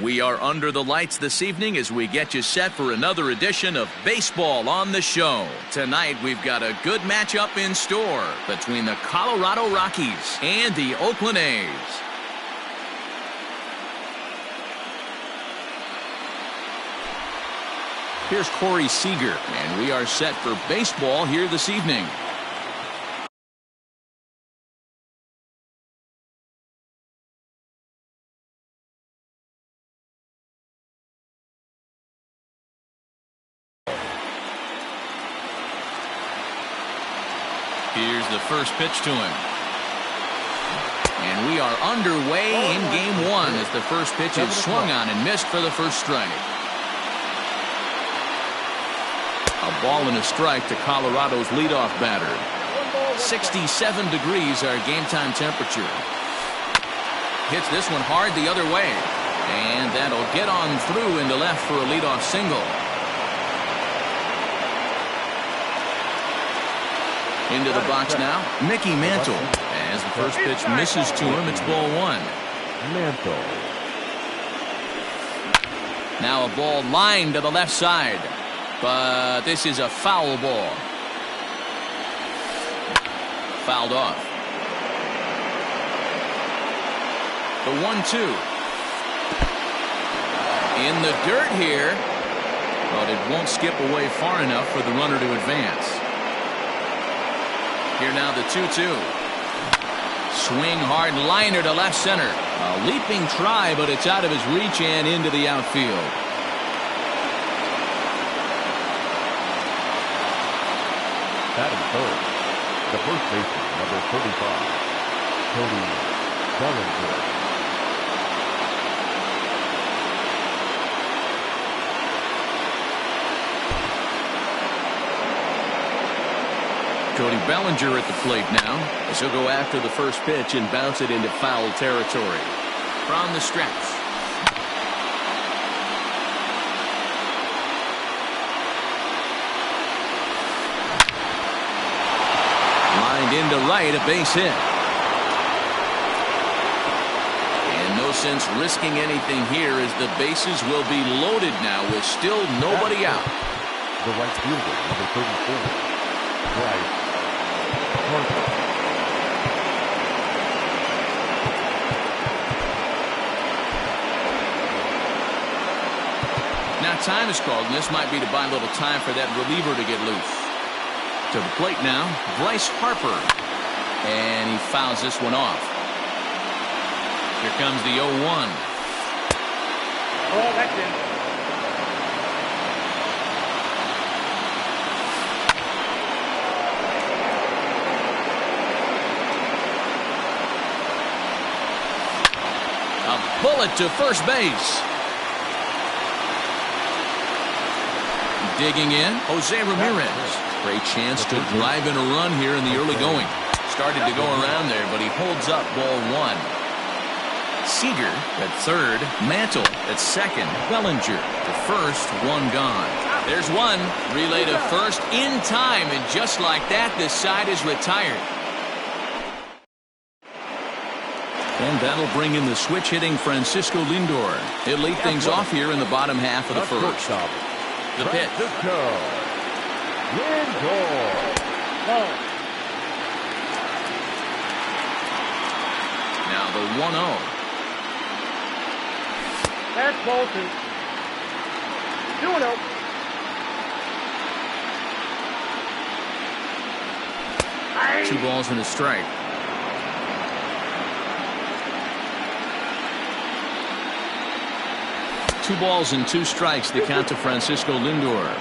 We are under the lights this evening as we get you set for another edition of Baseball on the Show. Tonight we've got a good matchup in store between the Colorado Rockies and the Oakland A's. Here's Corey Seager, and we are set for baseball here this evening. Here's the first pitch to him. And we are underway in game one as the first pitch is swung on and missed for the first strike. A ball and a strike to Colorado's leadoff batter. 67 degrees our game time temperature. Hits this one hard the other way. And that'll get on through into left for a leadoff single. Into the box now, Mickey Mantle. As the first pitch misses to him, it's ball one. Mantle. Now a ball lined to the left side. But this is a foul ball. Fouled off. The 1-2. In the dirt here. But it won't skip away far enough for the runner to advance. Here now the 2-2. Swing hard liner to left center. A leaping try, but it's out of his reach and into the outfield. Batting third, the first baseman, number 35, Cody Bellinger. Cody Bellinger at the plate now, as he'll go after the first pitch and bounce it into foul territory. From the stretch. Lined into right, a base hit. And no sense risking anything here as the bases will be loaded now with still nobody out. The right fielder, number 34, Bryce Harper. Now time is called, and this might be to buy a little time for that reliever to get loose. To the plate now, Bryce Harper. And he fouls this one off. Here comes the 0-1. Oh, that's in. A bullet to first base. Digging in, Jose Ramirez. Great chance to drive in a run here in the early going. Started to go around there, but he holds up ball one. Seager at third, Mantle at second, Bellinger to first, one gone. There's one. Relay to first in time, and just like that, this side is retired. And that'll bring in the switch-hitting Francisco Lindor. He'll lead things off here in the bottom half of the first. The pitch. Lindor. Now the 1-0. That's ball two. 2-0. 2 balls and a strike. Two balls and 2 strikes to count to Francisco Lindor.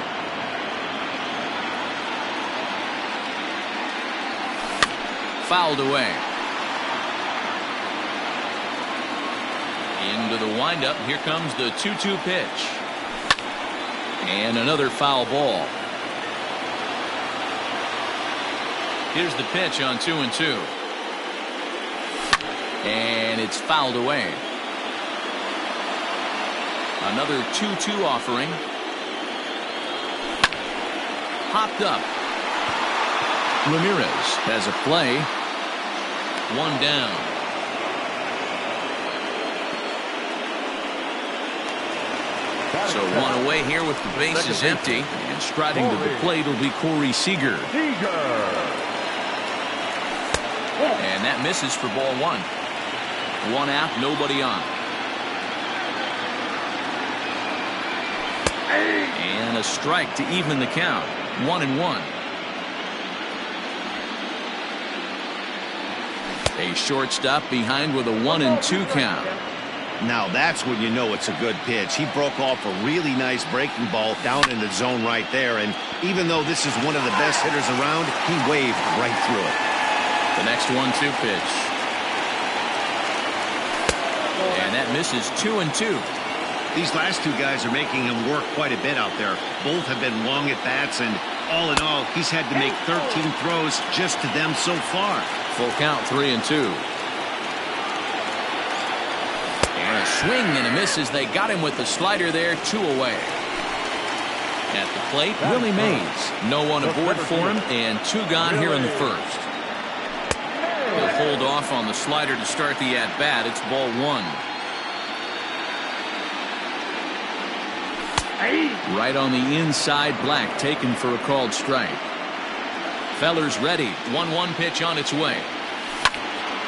Fouled away. Into the windup. Here comes the 2-2 pitch. And another foul ball. Here's the pitch on 2-2. And it's fouled away. Another 2-2 offering. Hopped up. Ramirez has a play. One down. So one away here with the bases empty. And striding to the plate will be Corey Seager. And that misses for ball one. One out, nobody on. And a strike to even the count. 1-1. A shortstop behind with a 1-2 count. Now that's when you know it's a good pitch. He broke off a really nice breaking ball down in the zone right there. And even though this is one of the best hitters around, he waved right through it. The next 1-2 pitch. And that misses 2-2. These last two guys are making him work quite a bit out there. Both have been long at bats, and all in all, he's had to make 13 throws just to them so far. Full count, 3-2. And a swing and a miss as they got him with the slider there, 2 away. At the plate, Willie Mays. No one aboard for him, and 2 gone here in the first. He'll hold off on the slider to start the at-bat. It's ball 1. Right on the inside, Black taken for a called strike. Feller's ready. 1-1 pitch on its way.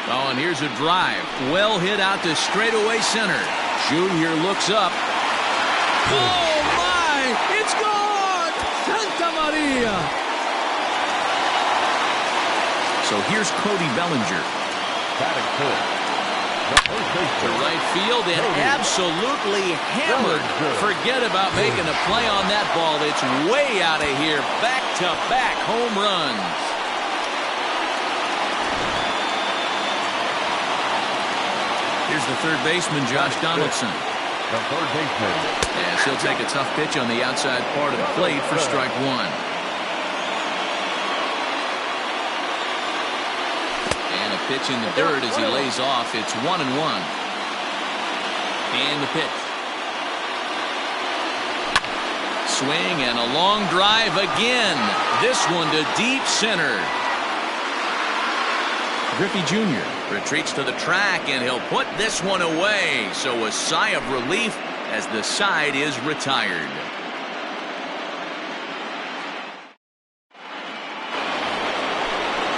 Oh, and here's a drive. Well hit out to straightaway center. Junior looks up. Oh, my! It's gone! Santa Maria! So here's Cody Bellinger. Batting fourth. To right field and absolutely hammered. Forget about making a play on that ball. It's way out of here. Back-to-back home runs. Here's the third baseman, Josh Donaldson. The third baseman. And he'll take a tough pitch on the outside part of the plate for strike 1. Pitch in the dirt as he lays off. It's 1-1. And the pitch. Swing and a long drive again. This one to deep center. Griffey Jr. retreats to the track and he'll put this one away. So a sigh of relief as the side is retired.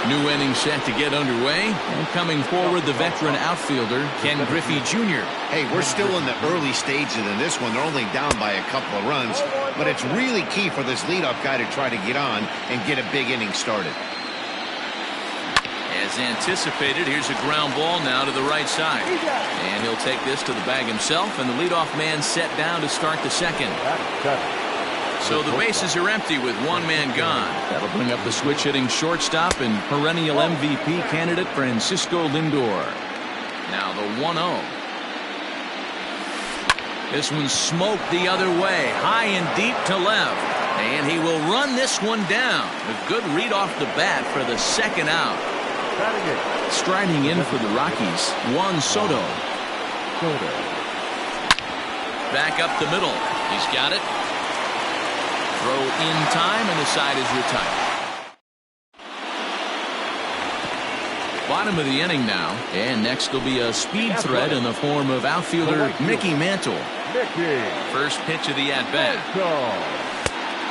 New inning set to get underway, and coming forward the veteran outfielder Ken Griffey Jr. Hey, we're still in the early stages of this one. They're only down by a couple of runs, but it's really key for this leadoff guy to try to get on and get a big inning started. As anticipated, here's a ground ball now to the right side, and he'll take this to the bag himself, and the leadoff man set down to start the second. So the bases are empty with 1 man gone. That'll bring up the switch-hitting shortstop and perennial MVP candidate Francisco Lindor. Now the 1-0. This one's smoked the other way, high and deep to left. And he will run this one down. A good read off the bat for the second out. Striding in for the Rockies, Juan Soto. Back up the middle. He's got it. Throw in time, and the side is retired. Bottom of the inning now, and next will be a speed threat in the form of outfielder Mickey Mantle. First pitch of the at-bat.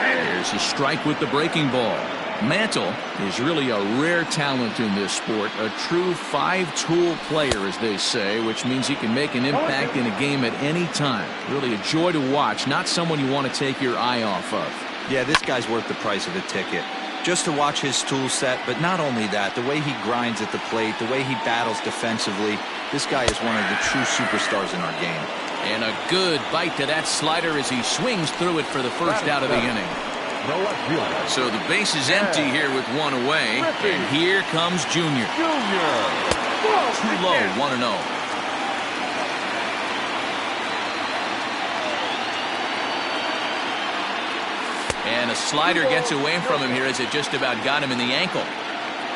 There's a strike with the breaking ball. Mantle is really a rare talent in this sport, a true 5-tool player, as they say, which means he can make an impact in a game at any time. Really a joy to watch, not someone you want to take your eye off of. Yeah, this guy's worth the price of a ticket. Just to watch his tool set, but not only that, the way he grinds at the plate, the way he battles defensively, this guy is one of the true superstars in our game. And a good bite to that slider as he swings through it for the first out of the inning. So the base is empty here with 1 away, and here comes Junior. Too low, 1-0. And a slider gets away from him here as it just about got him in the ankle.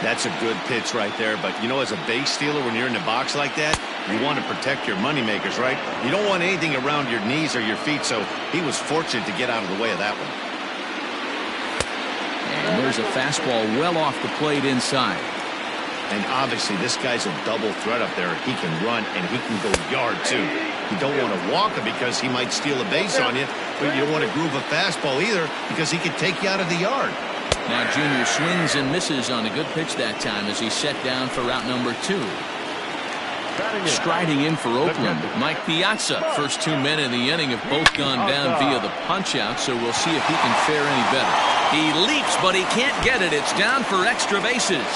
That's a good pitch right there, but you know, as a base stealer, when you're in the box like that, you want to protect your moneymakers, right? You don't want anything around your knees or your feet, so he was fortunate to get out of the way of that one. And there's a fastball well off the plate inside. And obviously this guy's a double threat up there. He can run and he can go yard too. You don't want to walk him because he might steal a base on you, But you don't want to groove a fastball either because he can take you out of the yard. Now Junior swings and misses on a good pitch that time as he's set down for route number 2. Striding in for Oakland, Mike Piazza. First 2 men in the inning have both gone down via the punch-out, so we'll see if he can fare any better. He leaps, but he can't get it. It's down for extra bases.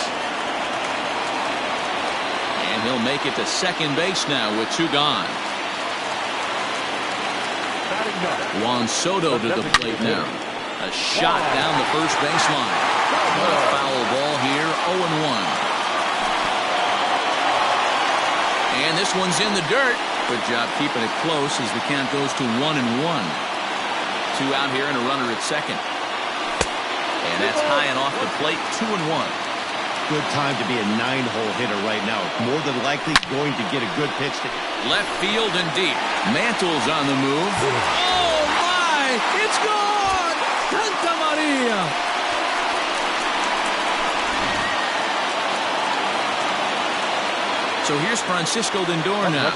And he'll make it to second base now with 2 gone. Juan Soto to the plate now. A shot down the first baseline. What a foul ball here, 0-1. And this one's in the dirt. Good job keeping it close as the count goes to 1-1. 2 out here and a runner at second. And that's high and off the plate, 2-1. Good time to be a 9-hole hitter right now. More than likely going to get a good pitch. Left field and deep. Mantle's on the move. Oh, my! It's gone! Santa Maria! So here's Francisco Lindor now.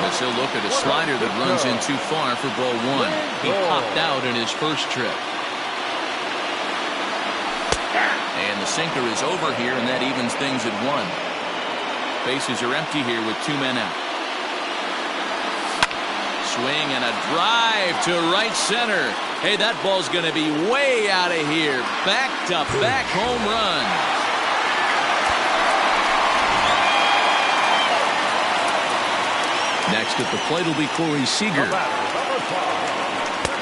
As he'll look at a slider that runs in too far for ball 1. He popped out in his first trip. And the sinker is over here, and that evens things at 1. Bases are empty here with 2 men out. Swing and a drive to right center. Hey, that ball's going to be way out of here. Back-to-back home run. Next at the plate will be Corey Seager,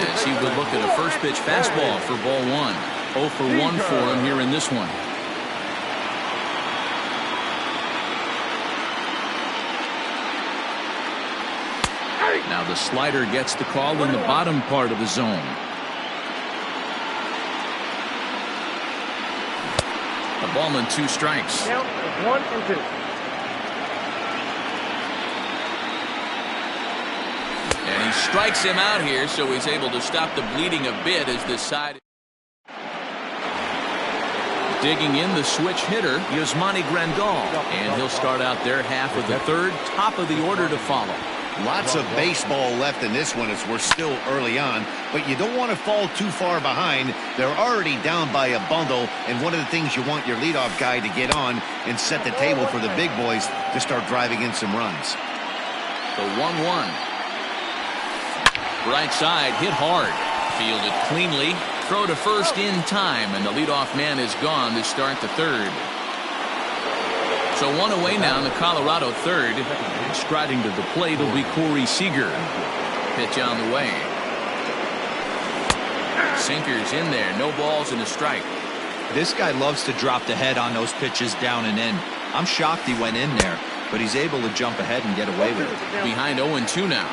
as he would look at a first pitch fastball for ball 1. 0 for 1 for him here in this one. Now the slider gets the call in the bottom part of the zone. A ball and 2 strikes. Count is 1-2. And he strikes him out here, so he's able to stop the bleeding a bit as this side. Digging in the switch hitter, Yasmani Grandal. And he'll start out their half of the 3rd, top of the order to follow. Lots of baseball left in this one as we're still early on, but you don't want to fall too far behind. They're already down by a bundle, and one of the things you want your leadoff guy to get on and set the table for the big boys to start driving in some runs. The 1-1. Right side, hit hard. Fielded cleanly. Throw to first in time, and the leadoff man is gone to start the 3rd. So 1 away now in the Colorado 3rd. Striding to the plate will be Corey Seager. Pitch on the way. Sinker's in there. No balls and a strike. This guy loves to drop the head on those pitches down and in. I'm shocked he went in there, but he's able to jump ahead and get away with it. Behind 0-2 now.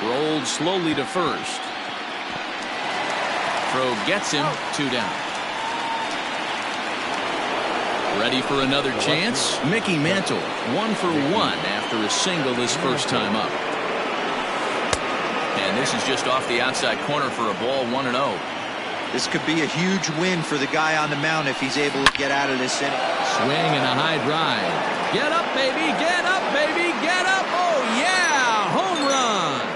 Rolled slowly to first. Throw gets him. 2 down. Ready for another chance? Mickey Mantle, 1 for 1 after a single his first time up. And this is just off the outside corner for a ball, 1-0. This could be a huge win for the guy on the mound if he's able to get out of this inning. Swing and a high drive. Get up, baby! Get up, baby! Get up! Oh, yeah! Home run!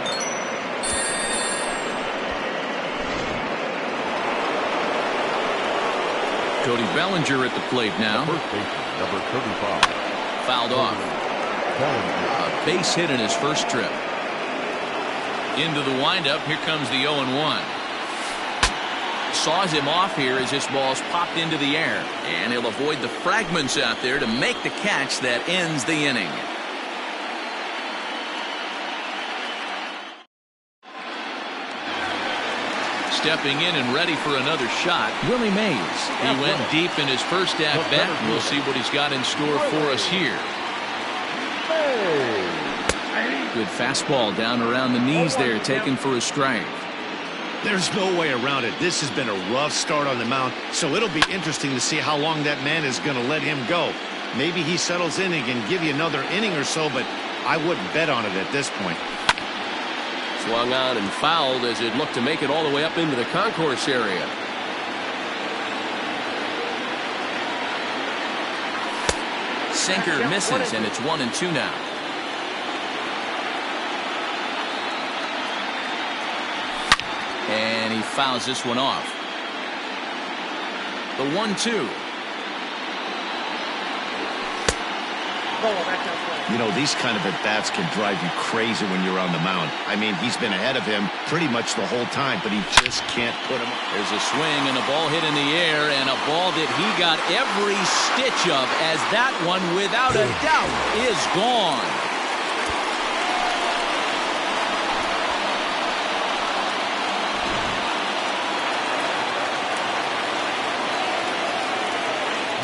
Cody Bellinger at the plate now. First baseman, number 35. Fouled off. A base hit in his first trip. Into the windup. Here comes the 0-1. Saws him off here as this ball's popped into the air. And he'll avoid the fragments out there to make the catch that ends the inning. Stepping in and ready for another shot, Willie Mays. He went deep in his first at-bat. We'll see what he's got in store for us here. Good fastball down around the knees there, taken for a strike. There's no way around it. This has been a rough start on the mound, so it'll be interesting to see how long that man is going to let him go. Maybe he settles in and can give you another inning or so, but I wouldn't bet on it at this point. Swung on and fouled as it looked to make it all the way up into the concourse area. Sinker misses, and it's 1-2 now. he fouls this one off. The 1-2. You know, these kind of at-bats can drive you crazy when you're on the mound. I mean, he's been ahead of him pretty much the whole time, but he just can't put him. There's a swing and a ball hit in the air, and a ball that he got every stitch of, as that one, without a doubt, is gone.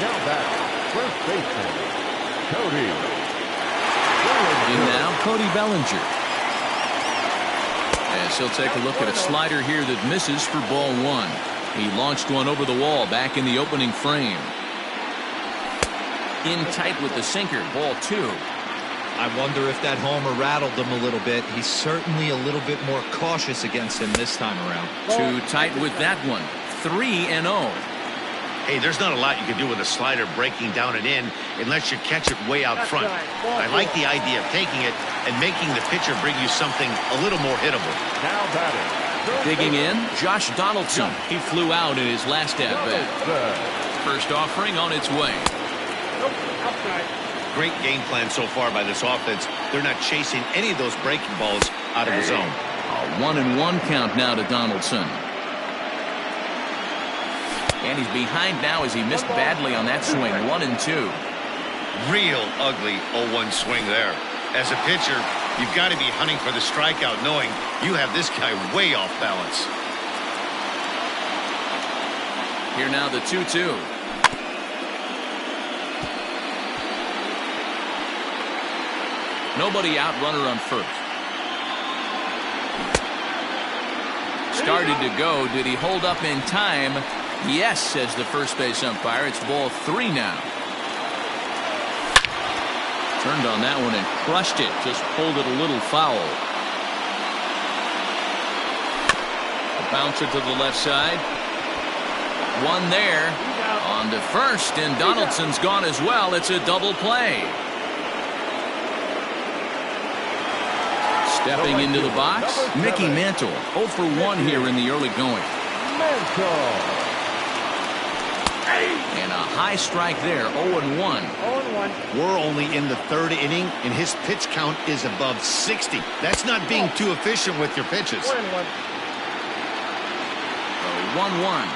Now back, first baseman, Cody. And now Cody Bellinger. As he'll take a look at a slider here that misses for ball one. He launched one over the wall back in the opening frame. In tight with the sinker, ball two. I wonder if that homer rattled him a little bit. He's certainly a little bit more cautious against him this time around. Too tight with that one. 3-0. Hey, there's not a lot you can do with a slider breaking down and in unless you catch it way out front. I like the idea of taking it and making the pitcher bring you something a little more hittable. Now batting. Digging in, Josh Donaldson. He flew out in his last at-bat. First offering on its way. Great game plan so far by this offense. They're not chasing any of those breaking balls out of the zone. A 1-1 count now to Donaldson. And he's behind now as he missed badly on that swing. 1-2. Real ugly 0-1 swing there. As a pitcher, you've got to be hunting for the strikeout, knowing you have this guy way off balance. Here now the 2-2. Nobody out, runner on first. Started to go. Did he hold up in time? Yes, says the first base umpire. It's ball 3 now. Turned on that one and crushed it. Just pulled it a little foul. A bouncer to the left side. One there. On to first, and Donaldson's gone as well. It's a double play. Stepping into the box, Mickey Mantle. 0 for 1 here in the early going. Mantle. And a high strike there, 0-1. 0-1. We're only in the third inning, and his pitch count is above 60. That's not being too efficient with your pitches. 1-1. 1-1.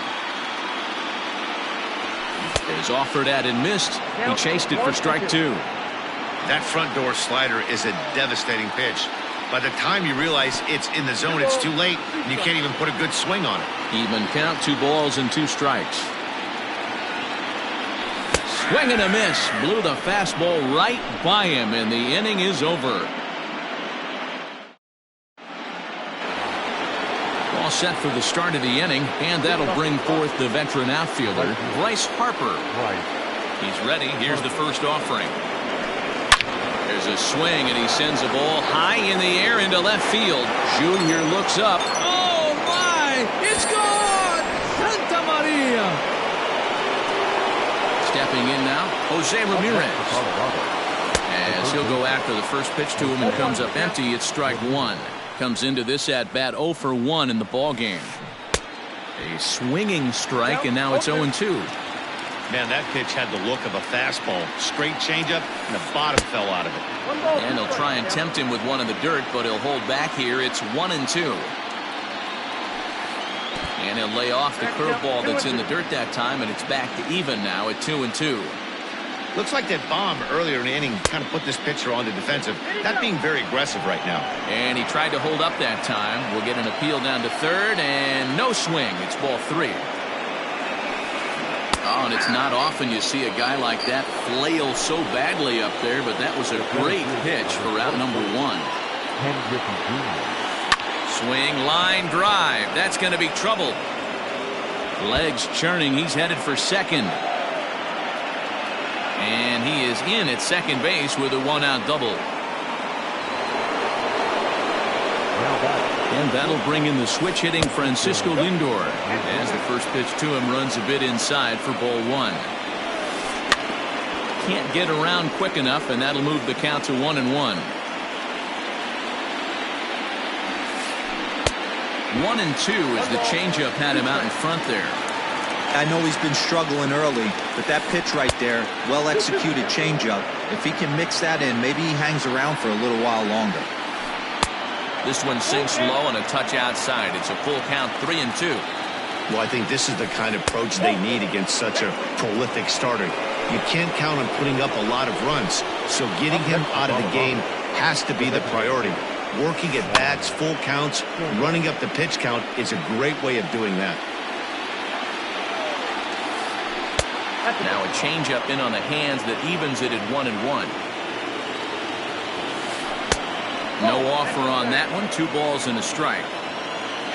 Is offered at and missed. He chased it for strike 2. That front door slider is a devastating pitch. By the time you realize it's in the zone, it's too late, and you can't even put a good swing on it. Even count, 2 balls and 2 strikes. Swing and a miss. Blew the fastball right by him, and the inning is over. All set for the start of the inning, and that'll bring forth the veteran outfielder, Bryce Harper. He's ready. Here's the first offering. There's a swing, and he sends a ball high in the air into left field. Junior looks up. Oh, my! It's gone! Santa Maria! Stepping in now, Jose Ramirez. As he'll go after the first pitch to him and comes up empty, it's strike 1. Comes into this at-bat 0 for 1 in the ballgame. A swinging strike, and now it's 0-2. Man, that pitch had the look of a fastball. Straight changeup, and the bottom fell out of it. And he'll try and tempt him with one in the dirt, but he'll hold back here. It's 1-2. And he'll lay off the curveball that's in the dirt that time, and it's back to even now at 2-2. Looks like that bomb earlier in the inning kind of put this pitcher on the defensive. Not being very aggressive right now. And he tried to hold up that time. We'll get an appeal down to third, and no swing. It's ball 3. Oh, and it's not often you see a guy like that flail so badly up there, but that was a great pitch for out number 1. Swing, line, drive. That's going to be trouble. Legs churning. He's headed for second. And he is in at second base with a 1-out double. And that'll bring in the switch hitting Francisco Lindor, as the first pitch to him runs a bit inside for ball 1. Can't get around quick enough, and that'll move the count to 1-1. 1-2 as the changeup had him out in front there. I know he's been struggling early, but that pitch right there, well-executed changeup, if he can mix that in, maybe he hangs around for a little while longer. This one sinks low and a touch outside. It's a full count, 3-2. Well, I think this is the kind of approach they need against such a prolific starter. You can't count on putting up a lot of runs, so getting him out of the game has to be the priority. Working at bats, full counts, running up the pitch count is a great way of doing that. Now a changeup in on the hands that evens it at 1-1. No offer on that one. 2 balls and a strike.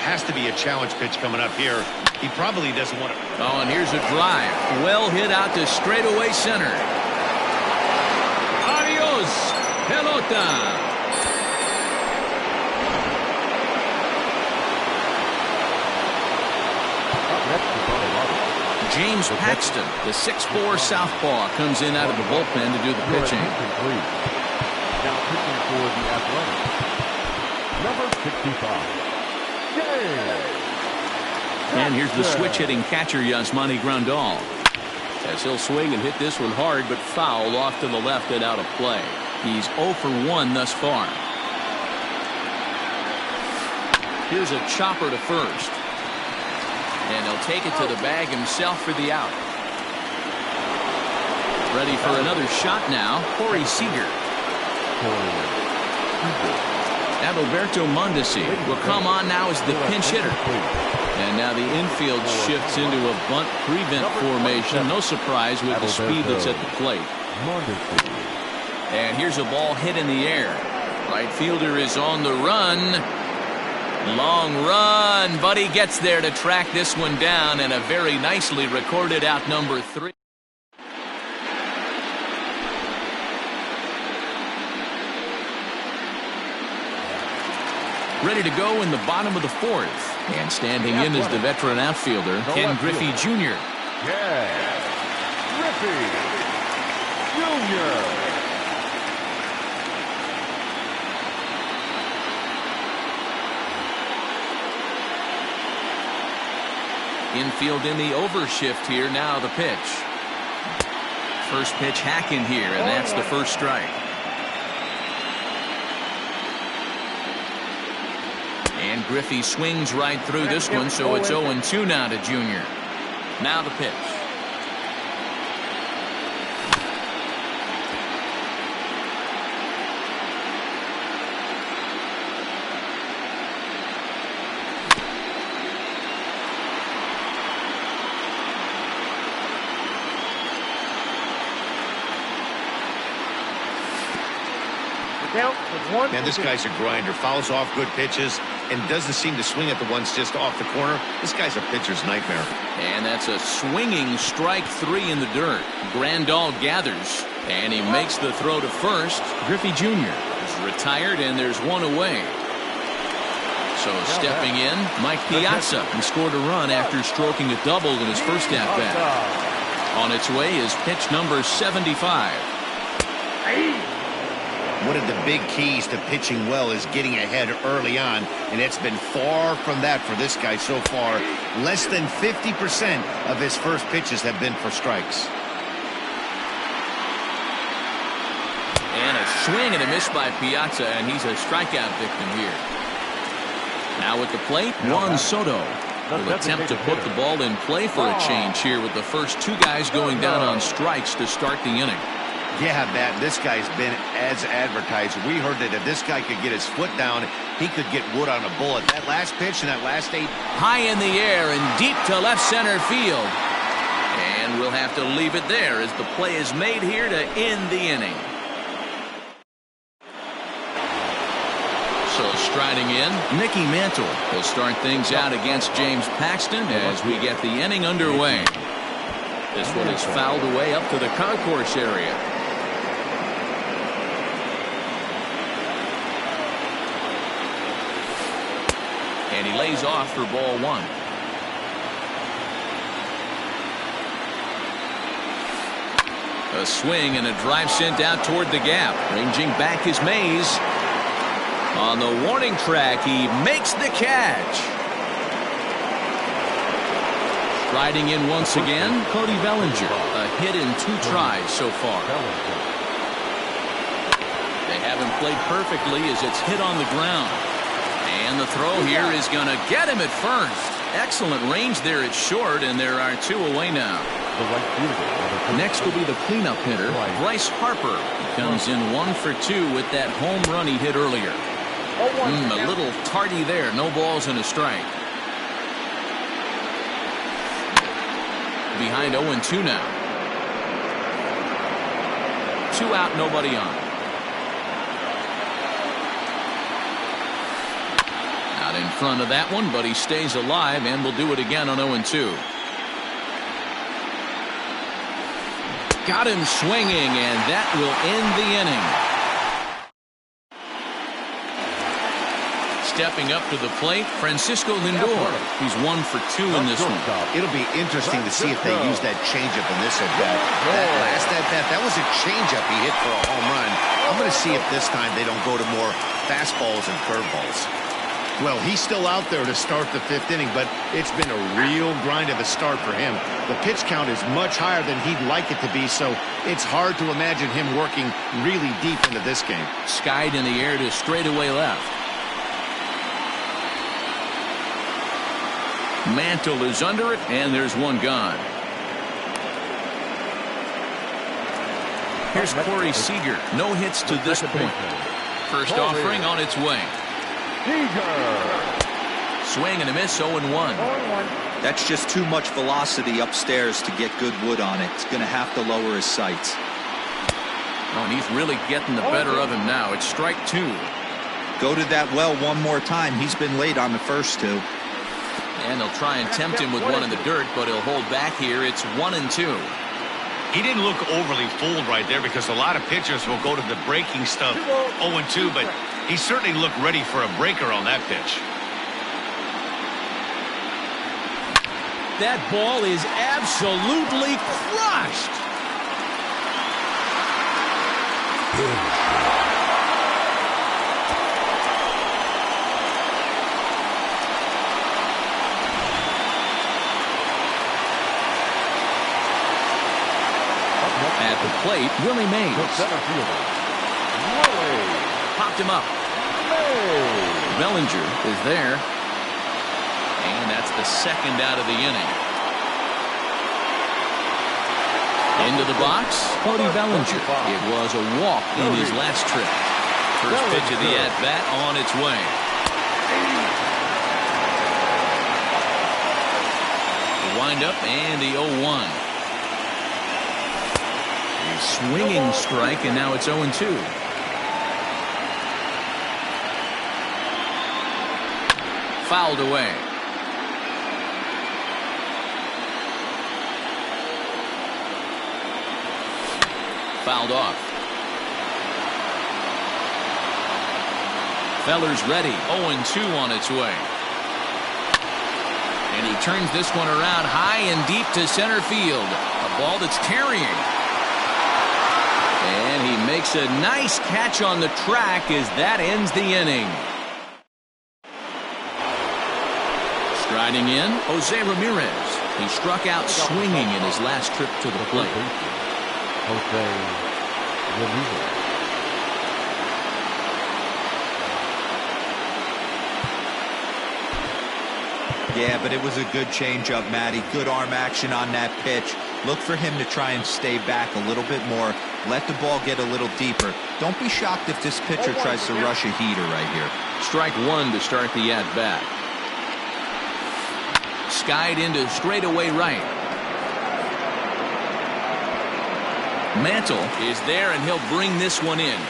Has to be a challenge pitch coming up here. He probably doesn't want to. Oh, and here's a drive. Well hit out to straightaway center. Adios, pelota. James Paxton, the 6'4" southpaw, comes in out of the bullpen to do the pitching. Now pitching for the Athletics, number 65, James. And here's the switch-hitting catcher, Yasmani Grandal. As he'll swing and hit this one hard, but foul off to the left and out of play. He's 0 for 1 thus far. Here's a chopper to first. And he'll take it to the bag himself for the out. Ready for another shot now, Corey Seager. Adalberto Mondesi will come on now as the pinch hitter. And now the infield shifts into a bunt prevent formation. No surprise with the speed that's at the plate. And here's a ball hit in the air. Right fielder is on the run. Long run, but he gets there to track this one down, and a very nicely recorded out, number 3. Ready to go in the bottom of the 4th. And standing in is the veteran outfielder, Ken Griffey Jr. Yeah, Griffey Jr. Infield in the overshift here. Now the pitch. First pitch hack in here, and that's the first strike. And Griffey swings right through this one, so it's 0-2 now to Junior. Now the pitch. Man, this guy's a grinder. Fouls off good pitches and doesn't seem to swing at the ones just off the corner. This guy's a pitcher's nightmare. And that's a swinging strike 3 in the dirt. Grandal gathers, and he makes the throw to first. Griffey Jr. is retired, and there's one away. So stepping in, Mike Piazza. He scored a run after stroking a double in his first at-bat. On its way is pitch number 75. One of the big keys to pitching well is getting ahead early on, and it's been far from that for this guy so far. Less than 50% of his first pitches have been for strikes. And a swing and a miss by Piazza, and he's a strikeout victim here. Now at the plate, Juan Soto will attempt to put the ball in play for a change here with the first 2 guys going down on strikes to start the inning. Yeah, Matt, this guy's been as advertised. We heard that if this guy could get his foot down, he could get wood on a bullet. That last pitch and that last 8. High in the air and deep to left center field. And we'll have to leave it there as the play is made here to end the inning. So striding in, Mickey Mantle will start things out against James Paxton as we get the inning underway. This one is fouled away up to the concourse area. And he lays off for ball 1. A swing and a drive sent out toward the gap. Ranging back is Mays. On the warning track, he makes the catch. Riding in once again, Cody Bellinger. A hit in 2 tries so far. They haven't played perfectly as it's hit on the ground. And the throw here is going to get him at first. Excellent range there at short, and there are 2 away now. Next will be the cleanup hitter, Bryce Harper. He comes in 1 for 2 with that home run he hit earlier. A little tardy there. No balls and a strike. Behind 0-2 now. 2 out, nobody on. Out in front of that one, but he stays alive and will do it again on 0-2. Got him swinging, and that will end the inning. Stepping up to the plate, Francisco Lindor. He's 1 for 2 in this one. It'll be interesting to see if they use that changeup in this at-bat. That last at-bat, that was a changeup he hit for a home run. I'm going to see if this time they don't go to more fastballs and curveballs. Well, he's still out there to start the 5th inning, but it's been a real grind of a start for him. The pitch count is much higher than he'd like it to be, so it's hard to imagine him working really deep into this game. Skied in the air to straightaway left. Mantle is under it, and there's 1 gone. Here's Corey Seager. No hits to this point. First offering on its way. Swing and a miss, 0-1. That's just too much velocity upstairs to get good wood on it. He's going to have to lower his sights. Oh, and he's really getting the better of him now. It's strike 2. Go to that well one more time. He's been late on the first 2. And they'll try and tempt him with 1 in the dirt, but he'll hold back here. It's 1-2. He didn't look overly fooled right there because a lot of pitchers will go to the breaking stuff 0-2, but he certainly looked ready for a breaker on that pitch. That ball is absolutely crushed. At the plate, Willie Mays. Popped him up. Bellinger is there. And that's the 2nd out of the inning. Into the box, Cody Bellinger. It was a walk in his last trip. First pitch of the at-bat on its way. The wind-up and the 0-1. Swinging strike, and now it's 0-2. Fouled away. Fouled off. Feller's ready. 0-2 on its way. And he turns this one around high and deep to center field. A ball that's carrying. And he makes a nice catch on the track as that ends the inning. Striding in, Jose Ramirez. He struck out swinging in his last trip to the plate. Jose Ramirez. Yeah, but it was a good changeup, Matty. Good arm action on that pitch. Look for him to try and stay back a little bit more. Let the ball get a little deeper. Don't be shocked if this pitcher tries to rush a heater right here. Strike 1 to start the at-bat. Skied into straightaway right. Mantle is there, and he'll bring this one in.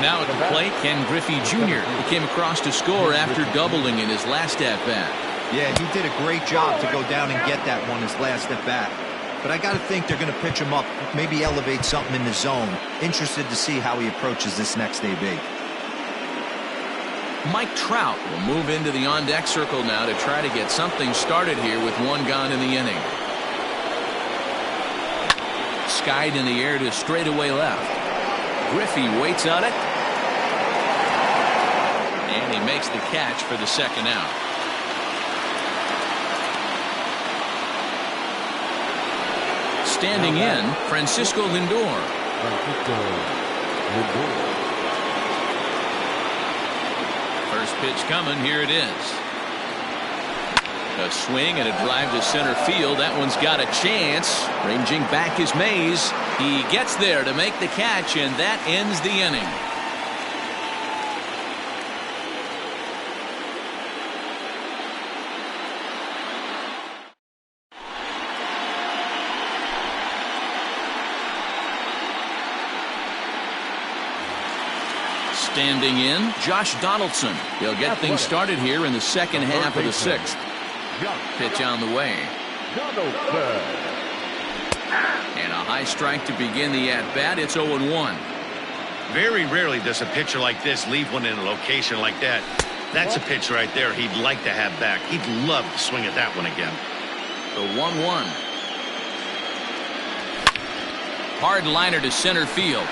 Now at the plate, Ken Griffey Jr. He came across to score after doubling in his last at-bat. Yeah, he did a great job to go down and get that one his last at-bat. But I got to think they're going to pitch him up, maybe elevate something in the zone. Interested to see how he approaches this next AB. Mike Trout will move into the on-deck circle now to try to get something started here with 1 gone in the inning. Skied in the air to straightaway left. Griffey waits on it. And he makes the catch for the second out. Standing in, Francisco Lindor. First pitch coming. Here it is. A swing and a drive to center field. That one's got a chance. Ranging back is Mays. He gets there to make the catch, and that ends the inning. Standing in, Josh Donaldson. He'll get things started here in the second half of the sixth. Pitch on the way. And a high strike to begin the at-bat. It's 0-1. Very rarely does a pitcher like this leave one in a location like that. That's a pitch right there he'd like to have back. He'd love to swing at that one again. The 1-1. Hard liner to center field.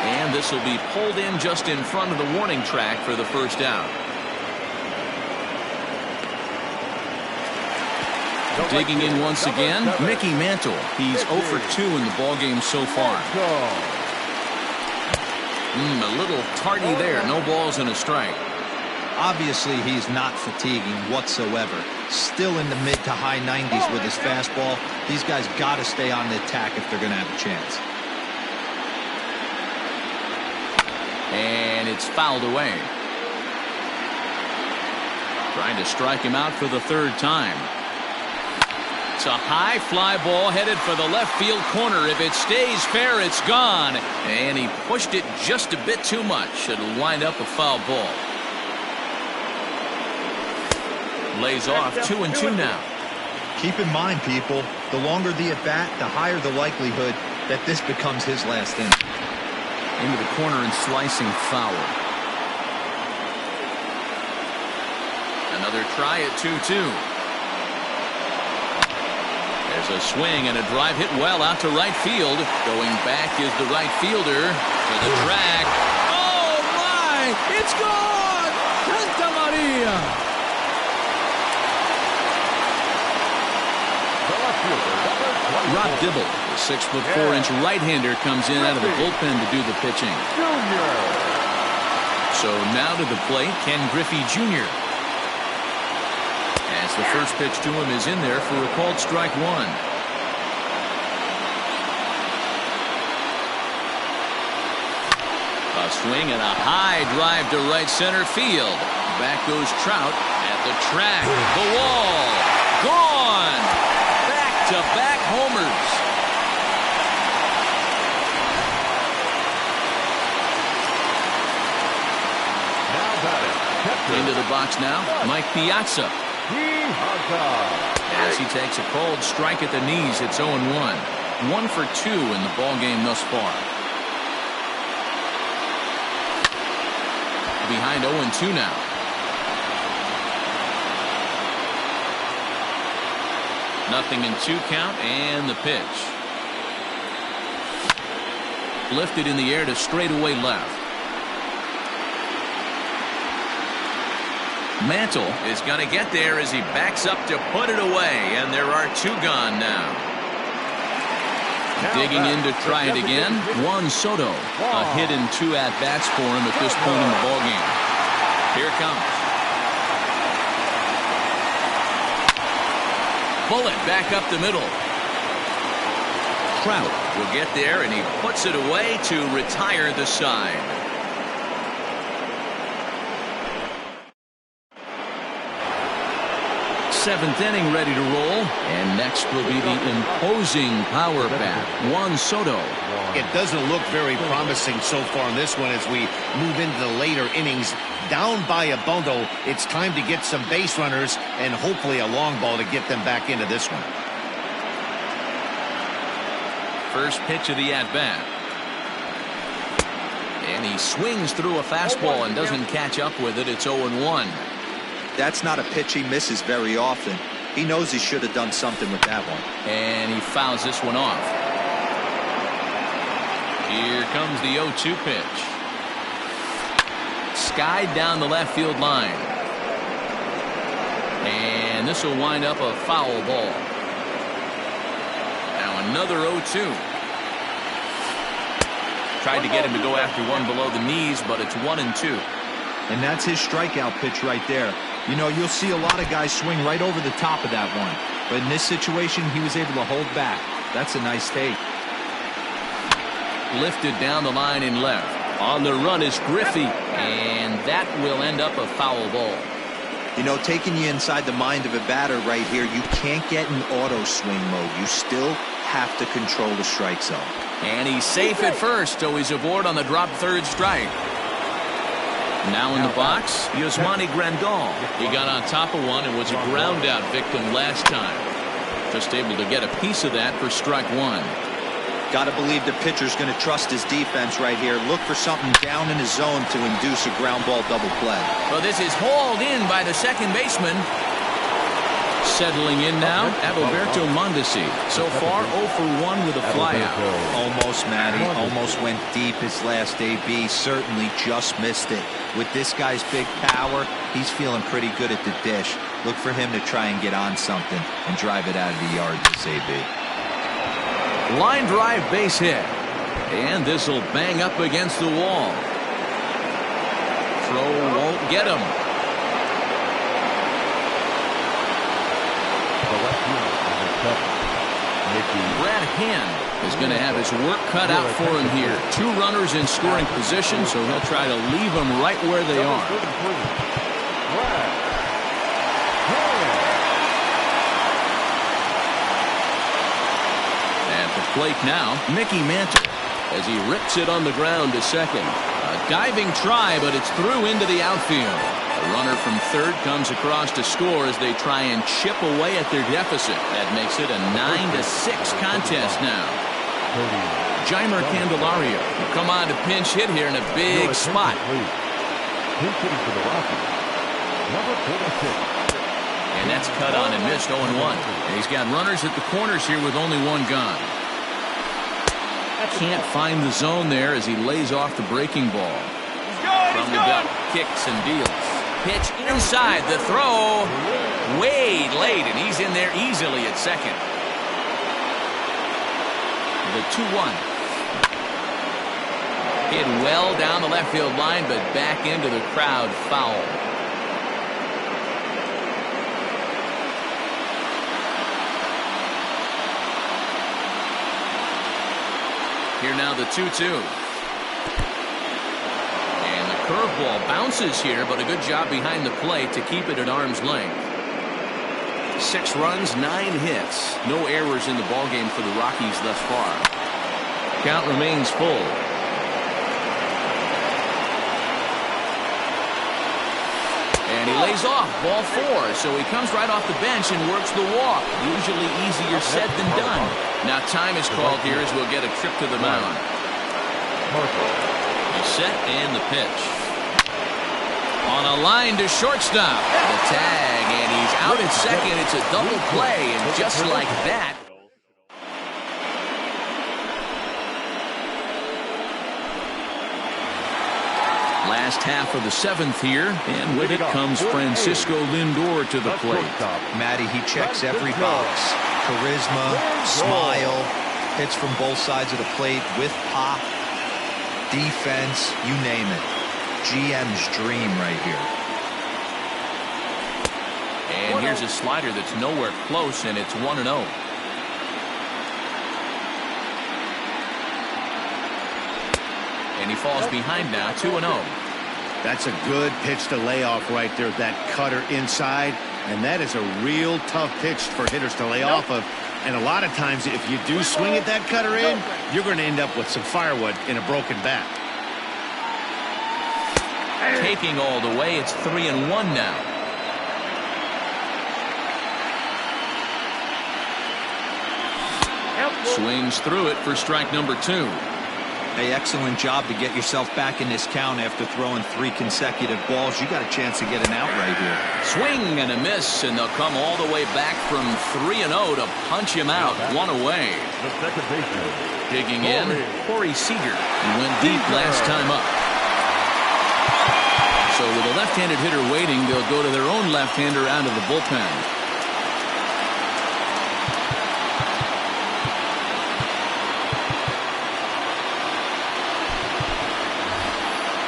And this will be pulled in just in front of the warning track for the first out. Digging in once again, Mickey Mantle. He's 0 for 2 in the ballgame so far. A little tardy there. No balls and a strike. Obviously, he's not fatiguing whatsoever. Still in the mid to high 90s with his fastball. These guys got to stay on the attack if they're going to have a chance. And it's fouled away. Trying to strike him out for the third time. It's a high fly ball headed for the left field corner. If it stays fair, it's gone. And he pushed it just a bit too much. It'll wind up a foul ball. Lays off 2-2 now. Keep in mind, people, the longer the at-bat, the higher the likelihood that this becomes his last inning. Into the corner and slicing foul. Another try at 2-2. There's a swing and a drive hit well out to right field. Going back is the right fielder to the track. Oh my! It's gone! Santa Maria! Rob Dibble, the 6'4" right-hander, comes in out of the bullpen to do the pitching. So now to the plate, Ken Griffey Jr. As the first pitch to him is in there for a called strike one. A swing and a high drive to right center field. Back goes Trout at the track. The wall. Gone. Back-to-back homers. Into the box now, Mike Piazza. As he takes a cold strike at the knees, it's 0-1. 1 for 2 in the ballgame thus far. Behind 0-2 now. Nothing in 2 count, and the pitch. Lifted in the air to straightaway left. Mantle is going to get there as he backs up to put it away, and there are 2 gone now. Digging in to try it again, Juan Soto. A hit in 2 at-bats for him at this point in the ballgame. Here it comes. Bullet back up the middle. Trout will get there, and he puts it away to retire the side. Seventh inning ready to roll, and next will be the imposing power bat, Juan Soto. It doesn't look very promising so far in this one as we move into the later innings. Down by a bundle, it's time to get some base runners and hopefully a long ball to get them back into this one. First pitch of the at-bat. And he swings through a fastball and doesn't catch up with it. It's 0-1. That's not a pitch he misses very often. He knows he should have done something with that one. And he fouls this one off. Here comes the 0-2 pitch. skied down the left field line. And this will wind up a foul ball. Now another 0-2. Tried to get him to go after one below the knees, but it's 1-2. And that's his strikeout pitch right there. You know, you'll see a lot of guys swing right over the top of that one. But in this situation, he was able to hold back. That's a nice take. Lifted down the line in left. On the run is Griffey. And that will end up a foul ball. You know, taking you inside the mind of a batter right here, you can't get in auto swing mode. You still have to control the strike zone. And he's safe at first, so he's aboard on the drop third strike. Now in the box, Yasmani Grandal. He got on top of one and was a ground out victim last time. Just able to get a piece of that for strike one. Got to believe the pitcher's going to trust his defense right here. Look for something down in his zone to induce a ground ball double play. Well, this is hauled in by the second baseman. Settling in now, Adalberto Mondesi. So far, 0 for 1 with a flyout. Almost, Matty. Almost went deep his last AB. Certainly just missed it. With this guy's big power, he's feeling pretty good at the dish. Look for him to try and get on something and drive it out of the yard this AB. Line drive base hit. And this will bang up against the wall. Throw won't get him. Brad Hand is going to have his work cut out for him here. 2 runners in scoring position, so he'll try to leave them right where they are. At the plate now, Mickey Mantle as he rips it on the ground to second. A diving try, but it's through into the outfield. A runner from third comes across to score as they try and chip away at their deficit. That makes it a 9-6 contest now. Jeimer Candelario will come on to pinch hit here in a big spot. And that's cut on and missed 0-1. And he's got runners at the corners here with only 1 gone. Can't find the zone there as he lays off the breaking ball. From the belt, kicks and deals. Pitch inside, the throw way late, and he's in there easily at second. The 2-1. Hit well down the left field line, but back into the crowd foul. Here now the 2-2. Curveball bounces here, but a good job behind the plate to keep it at arm's length. 6 runs, 9 hits. No errors in the ballgame for the Rockies thus far. Count remains full. And he lays off, ball 4. So he comes right off the bench and works the walk. Usually easier said than done. Now time is called here as we'll get a trip to the mound. Set and the pitch. On a line to shortstop. The tag, and he's out at second. It's a double play, and just like that. Last half of the 7th here, and with it comes Francisco Lindor to the plate. Matty, he checks every box. Charisma, smile, hits from both sides of the plate with pop. Defense, you name it. GM's dream right here. And here's a slider that's nowhere close, and it's 1-0. And he falls behind now, 2-0. That's a good pitch to lay off right there. That cutter inside, and that is a real tough pitch for hitters to lay off of. And a lot of times, if you do swing at that cutter in, you're going to end up with some firewood in a broken bat. Taking all the way, it's 3-1 now. Swings through it for strike number 2. Hey, excellent job to get yourself back in this count after throwing 3 consecutive balls. You got a chance to get an out right here. Swing and a miss, and they'll come all the way back from 3-0 to punch him out. 1 away. The second baseman. Digging in, Corey Seager. He went deep last time up. So with a left-handed hitter waiting, they'll go to their own left-hander out of the bullpen.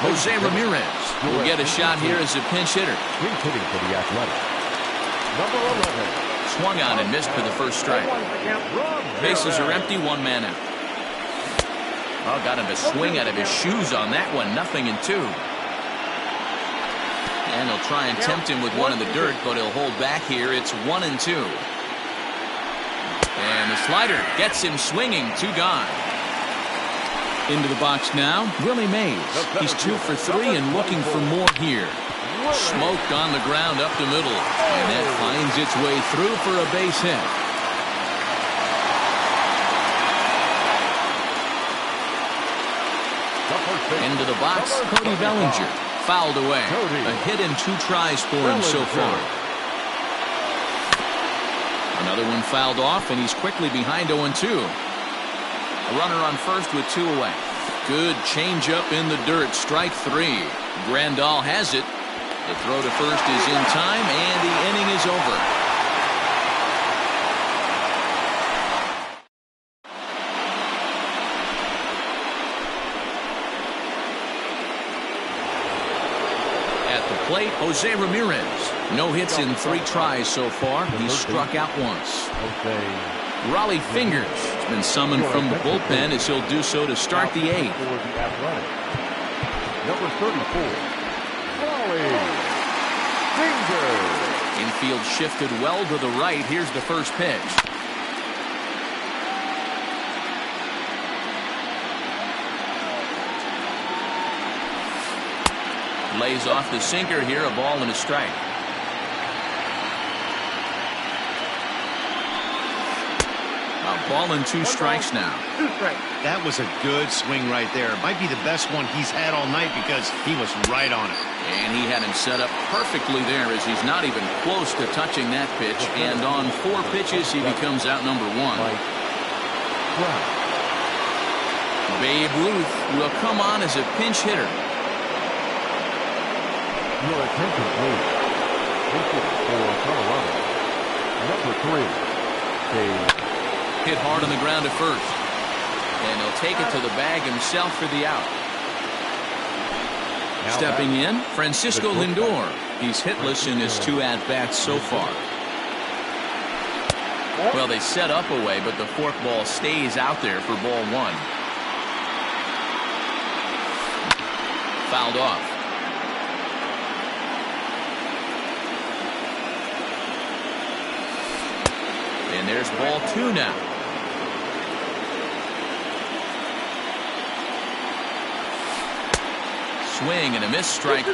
Jose Ramirez will get a shot here as a pinch hitter. He's hitting for the Athletics. Number 11. Swung on and missed for the first strike. Bases are empty, one man out. Oh, got him to swing out of his shoes on that one. 0-2. And he'll try and tempt him with one in the dirt, but he'll hold back here. It's 1-2. And the slider gets him swinging. 2 gone. Into the box now, Willie Mays. He's 2 for 3 and looking for more here. Smoked on the ground up the middle. And that finds its way through for a base hit. Into the box, Cody Bellinger. Fouled away. A hit and 2 tries for him so far. Another one fouled off, and he's quickly behind 0-2. A runner on first with 2 away. Good changeup in the dirt. Strike 3. Grandal has it. The throw to first is in time, and the inning is over. At the plate, Jose Ramirez. No hits in 3 tries so far. He's struck out once. Raleigh Fingers has been summoned from the bullpen as he'll do so to start the 8th. Number 34, Raleigh Fingers. Infield shifted well to the right. Here's the first pitch. Lays off the sinker here, a ball and a strike. Ball and 2 strikes now. That was a good swing right there. Might be the best one he's had all night because he was right on it. And he had him set up perfectly there as he's not even close to touching that pitch. And on 4 pitches, he becomes out number 1. Babe Ruth will come on as a pinch hitter. Your attention, please. For Colorado. Number 3, Babe. Hit hard on the ground at first. And he'll take it to the bag himself for the out. Stepping in, Francisco Lindor. He's hitless in his 2 at-bats so far. Well, they set up away, but the forkball stays out there for ball 1. Fouled off. And there's ball 2 now. Swing and a miss, strike 2.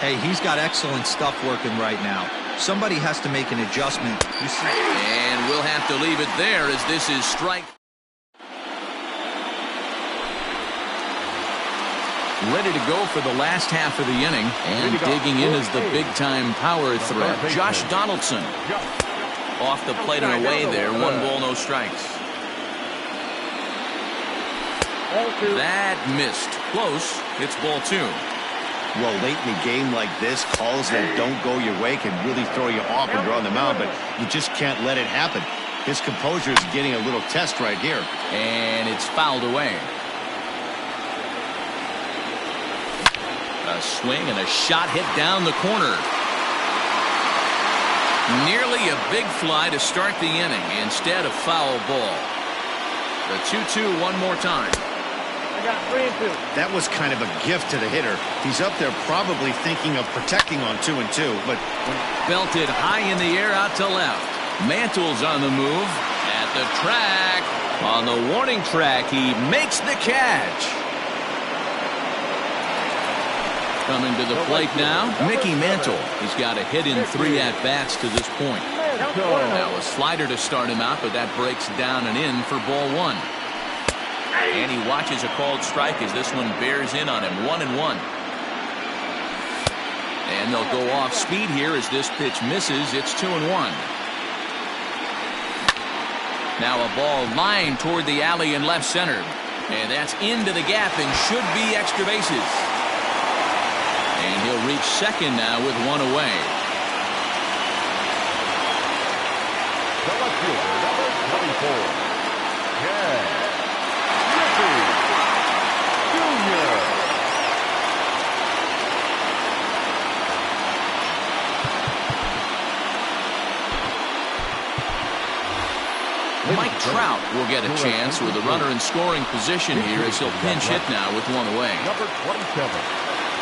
Hey, he's got excellent stuff working right now. Somebody has to make an adjustment. You see? And we'll have to leave it there as this is strike. Ready to go for the last half of the inning. And digging in is the big-time power threat, Josh Donaldson. Off the plate and away there. 1 ball, no strikes. That missed. Close. It's ball 2. Well, late in a game like this, calls that don't go your way can really throw you off when you're on the mound, but you just can't let it happen. His composure is getting a little test right here. And it's fouled away. A swing and a shot hit down the corner. Nearly a big fly to start the inning. Instead, a foul ball. The 2-2 one more time. Got 3 and 2. That was kind of a gift to the hitter. He's up there probably thinking of protecting on 2 and 2, but Belted high in the air out to left. Mantle's on the move at the track. On the warning track, he makes the catch. Coming to the plate now, Mickey Mantle. He's got a hit in 3 at-bats to this point. Now a slider to start him out, but that breaks down and in for ball 1. And he watches a called strike as this one bears in on him. 1-1. And they'll go off speed here as this pitch misses. It's 2-1. Now a ball lined toward the alley in left center. And that's into the gap and should be extra bases. And They'll reach second now with one away. The left fielder, number 24. Ken Griffey Jr. Mike Trout will get a chance with a runner in scoring position here as he'll pinch hit now with one away. Number 27.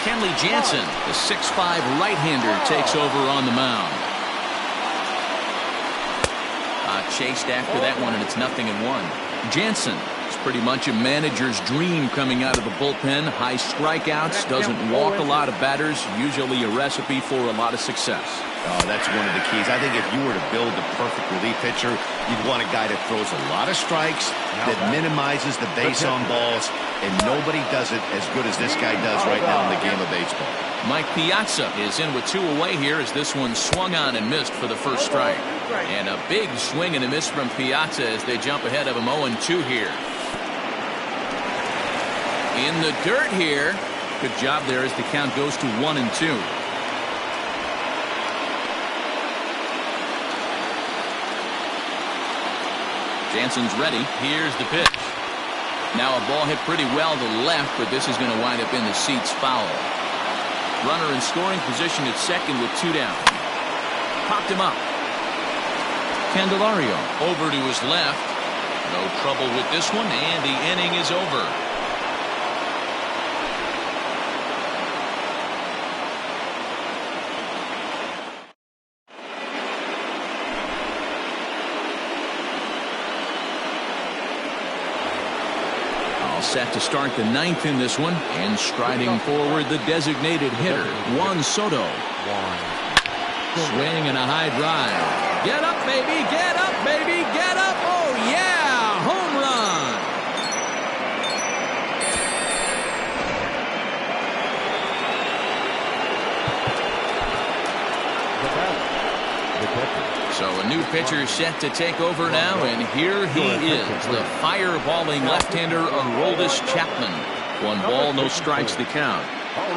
Kenley Jansen, the 6'5" right-hander, takes over on the mound. Chased after that one, and it's 0-1. Jansen is pretty much a manager's dream coming out of the bullpen. High strikeouts, doesn't walk a lot of batters, usually a recipe for a lot of success. Oh, that's one of the keys. I think if you were to build the perfect relief pitcher, you'd want a guy that throws a lot of strikes, that minimizes the base on balls, and nobody does it as good as this guy does right now in the game of baseball. Mike Piazza is in with two away here as this one swung on and missed for the first strike. And a big swing and a miss from Piazza as they jump ahead of him 0-2 here. In the dirt here. Good job there as the count goes to 1-2. Jansen's ready. Here's the pitch. Now a ball hit pretty well to the left, but this is going to wind up in the seats foul. Runner in scoring position at second with two down. Popped him up. Candelario over to his left. No trouble with this one, and the inning is over. Set to start the ninth in this one, and striding forward the designated hitter, Juan Soto. Swing and a high drive. Get up, baby, get up, baby, get up. Oh, yeah, home run. So a new pitcher set to take over now, and here he is, the fireballing left-hander Aroldis Chapman. 1 ball, no strikes the count.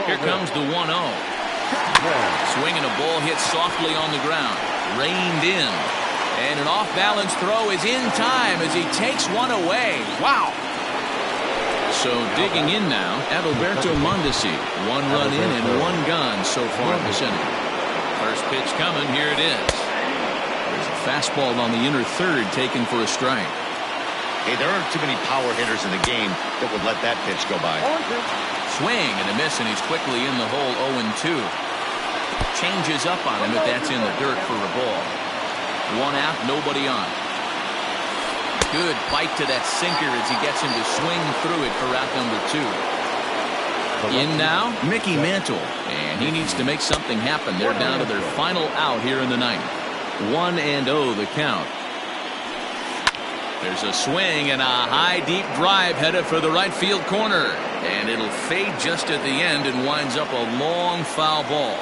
Here comes the 1-0. Swinging a ball hit softly on the ground. Reined in. And an off-balance throw is in time as he takes one away. Wow. So digging in now, Adalberto Mondesi. 1 run in and 1 gone so far in this inning. First pitch coming. Here it is. Fastball on the inner third taken for a strike. Hey, there aren't too many power hitters in the game that would let that pitch go by. Swing and a miss, and he's quickly in the hole 0-2. Changes up on him, but that's in the dirt for a ball. 1 out, nobody on. Good bite to that sinker as he gets him to swing through it for out number 2. In now, Mickey Mantle, and he needs to make something happen. They're down to their final out here in the ninth. 1-0 the count. There's a swing and a high deep drive headed for the right field corner, and it'll fade just at the end and winds up a long foul ball.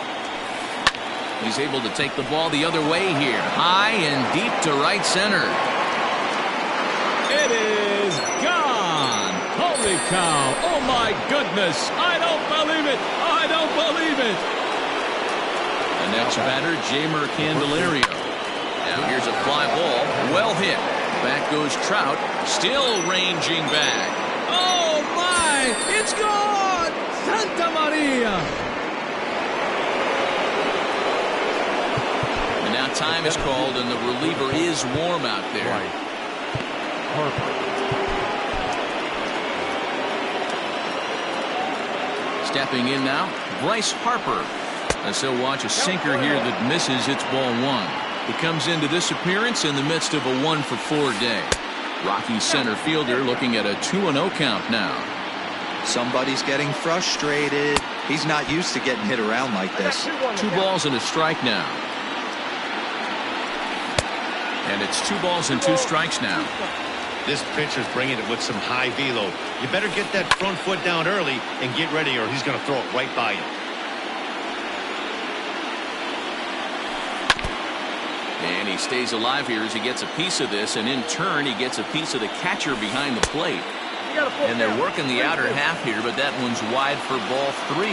He's able to take the ball the other way here, high and deep to right center. It is gone. Holy cow. Oh my goodness. I don't believe it. I don't believe it. The next batter, Jeimer Candelario. Now here's a fly ball, well hit. Back goes Trout, still ranging back. Oh my, it's gone! Santa Maria! And now time is called, and the reliever is warm out there. Harper. Stepping in now, Bryce Harper. As he'll watch a sinker here that misses, it's ball 1. He comes into this appearance in the midst of a 1-for-4 day. Rockies center fielder looking at a 2-0 count now. Somebody's getting frustrated. He's not used to getting hit around like this. 2 balls and a strike now. And it's 2 balls and 2 strikes now. This pitcher's bringing it with some high velo. You better get that front foot down early and get ready, or he's going to throw it right by you. And he stays alive here as he gets a piece of this, and in turn he gets a piece of the catcher behind the plate. And they're working the outer half here, but that one's wide for ball 3.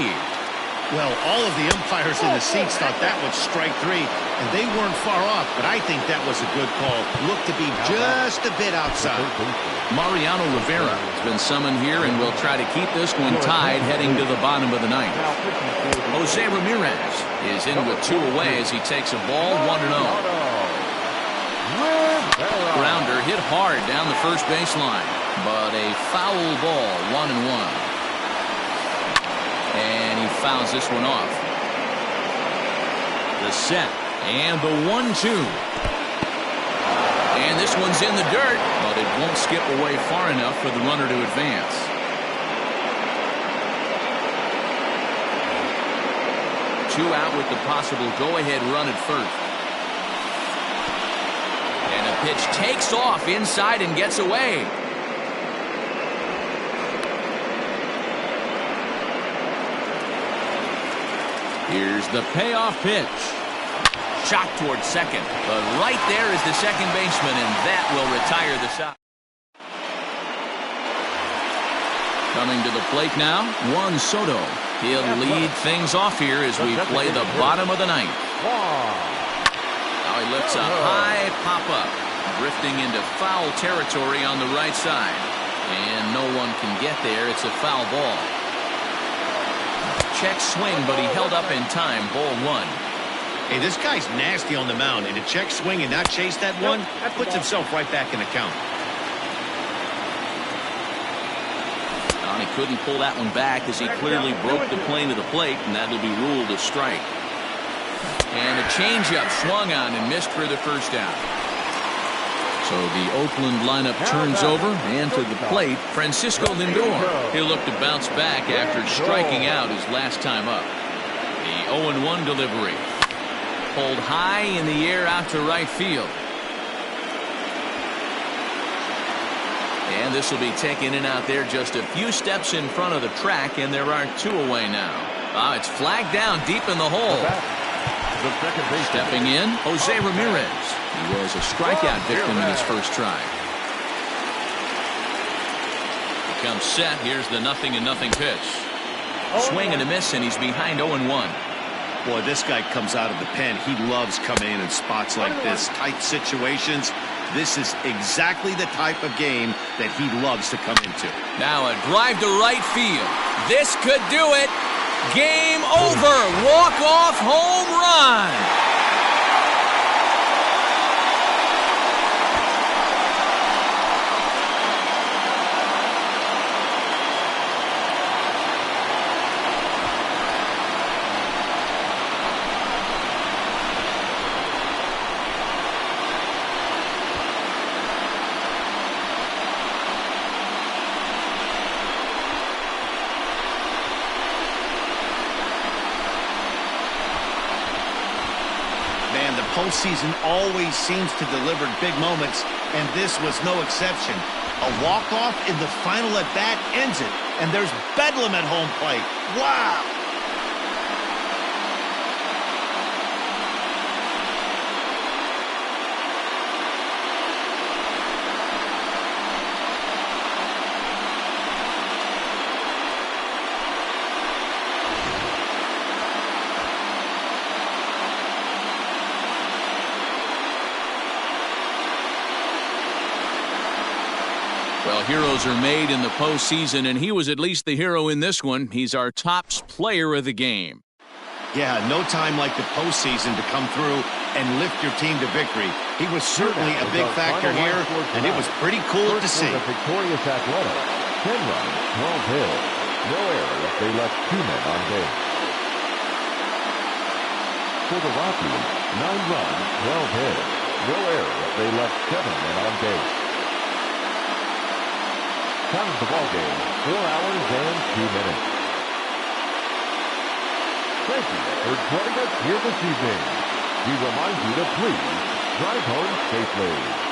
Well, all of the umpires in the seats thought that was strike three, and they weren't far off, but I think that was a good call. Looked to be just a bit outside. Mariano Rivera has been summoned here and will try to keep this one tied heading to the bottom of the ninth. Jose Ramirez is in with 2 away as he takes a ball 1-0. Grounder hit hard down the first baseline, but a foul ball, 1-1. And he fouls this one off. The set and the 1-2. And this one's in the dirt, but it won't skip away far enough for the runner to advance. Two out with the possible go-ahead run at first. And a pitch takes off inside and gets away. Here's the payoff pitch. Shot towards second. But right there is the second baseman, and that will retire the side. Coming to the plate now, Juan Soto. He'll lead things off here as we play the bottom of the ninth. Now he lifts a high pop-up, drifting into foul territory on the right side. And no one can get there. It's a foul ball. Check swing, but he held up in time. Ball 1. Hey, this guy's nasty on the mound, and to check swing and not chase that one, that puts himself right back in the count. He couldn't pull that one back as he clearly broke the plane of the plate, and that'll be ruled a strike. And a changeup swung on and missed for the first out. So the Oakland lineup turns over, and to the plate, Francisco Lindor. He'll look to bounce back after striking out his last time up. The 0-1 delivery. Pulled high in the air out to right field. And this will be taken in out there just a few steps in front of the track, and there are 2 away now. It's flagged down deep in the hole. Stepping in, Jose Ramirez. He was a strikeout victim in his first try. He comes set. Here's the 0-0 pitch. Swing and a miss, and he's behind 0-1. Boy, this guy comes out of the pen. He loves coming in spots like this, tight situations. This is exactly the type of game that he loves to come into. Now a drive to right field. This could do it. Game over. Walk-off home run. Postseason always seems to deliver big moments, and this was no exception. A walk-off in the final at-bat ends it, and there's bedlam at home plate. Wow! Well, heroes are made in the postseason, and he was at least the hero in this one. He's our top player of the game. Yeah, no time like the postseason to come through and lift your team to victory. He was certainly a big factor here, and it was pretty cool to see. The victorious Athletic, 10 runs, 12 hits, no errors. They left 2 men on base. For the Rockies, 9 runs, 12 hits, no errors. They left 7 men on base. Time of the ball game, 4 hours and 2 minutes. Thank you for joining us here this evening. We remind you to please drive home safely.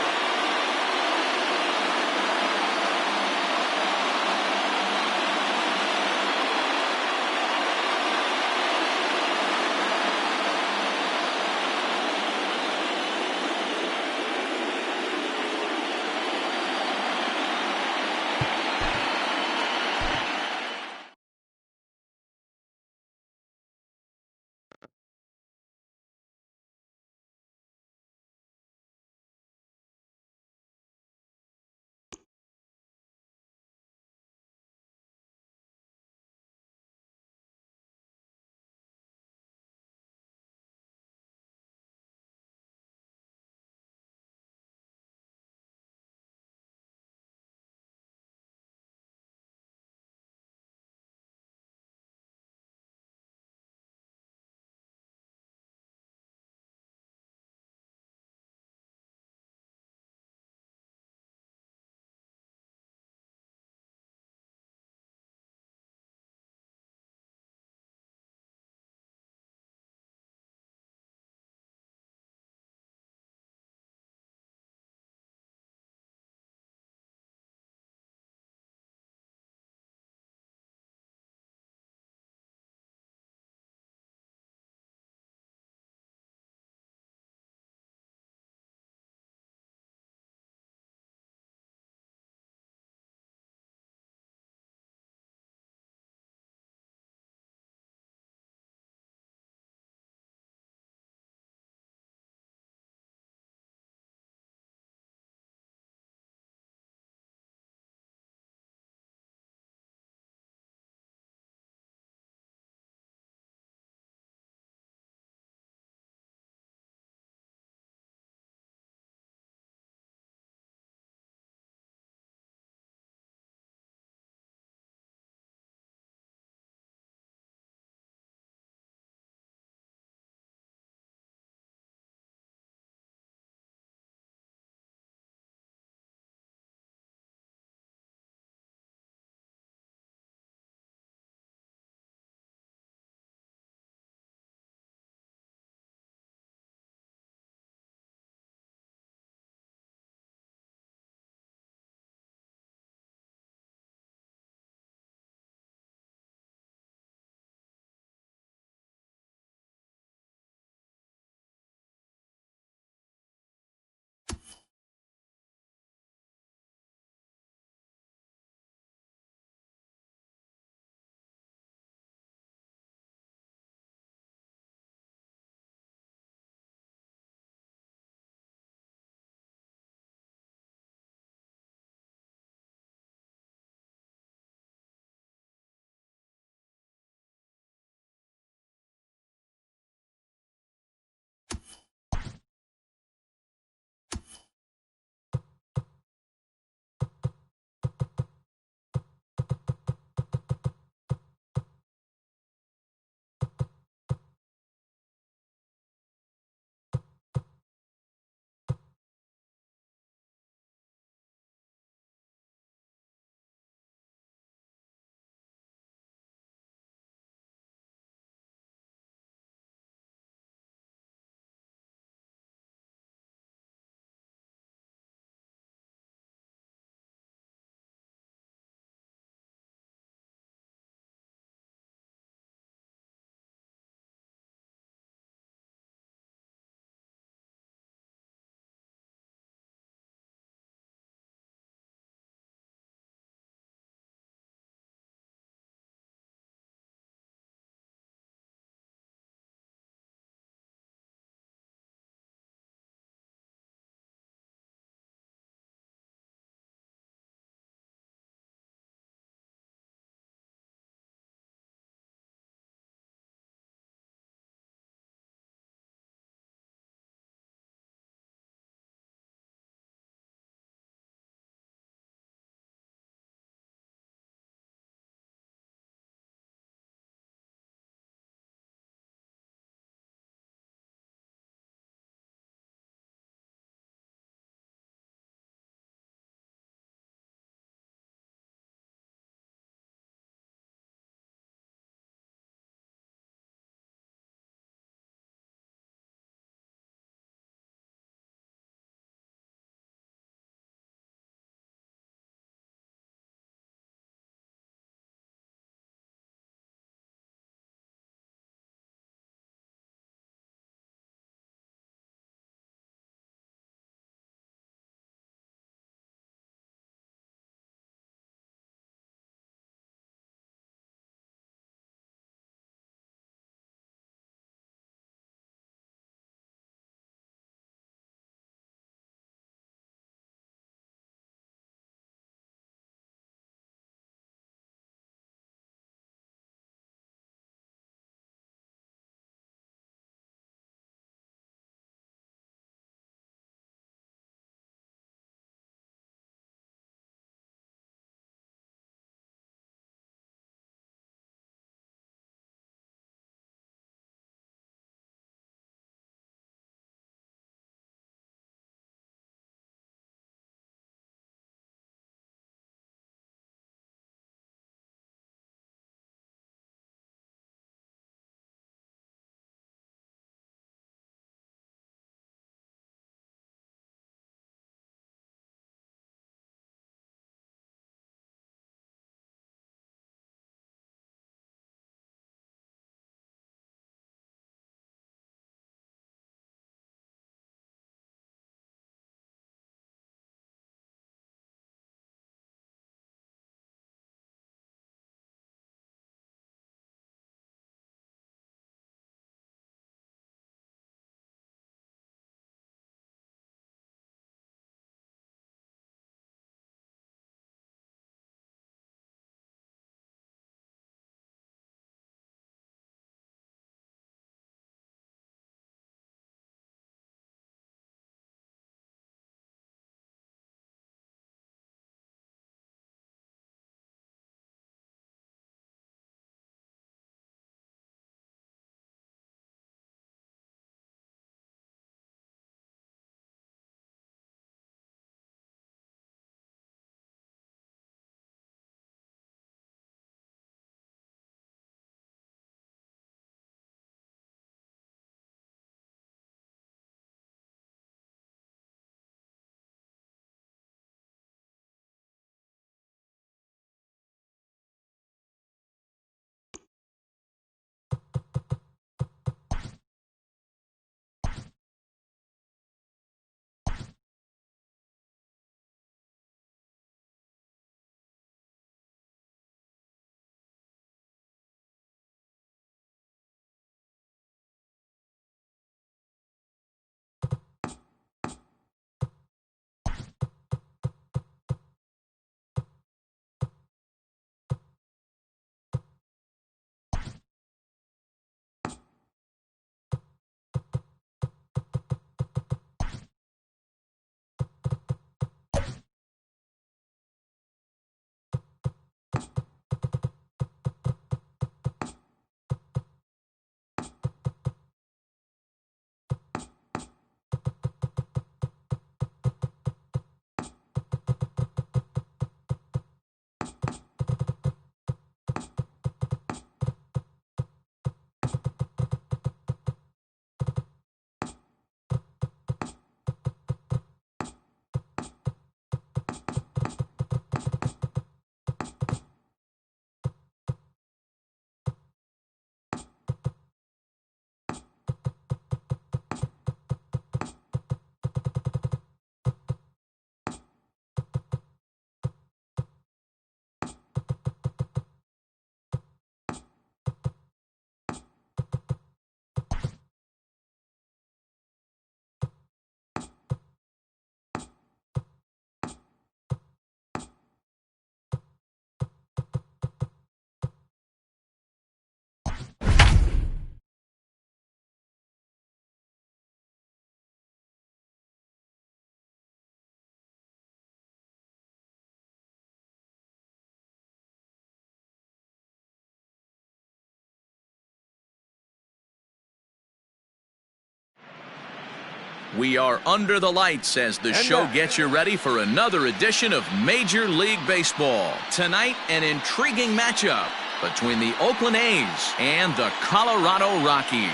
We are under the lights as the show gets you ready for another edition of Major League Baseball. Tonight, an intriguing matchup between the Oakland A's and the Colorado Rockies.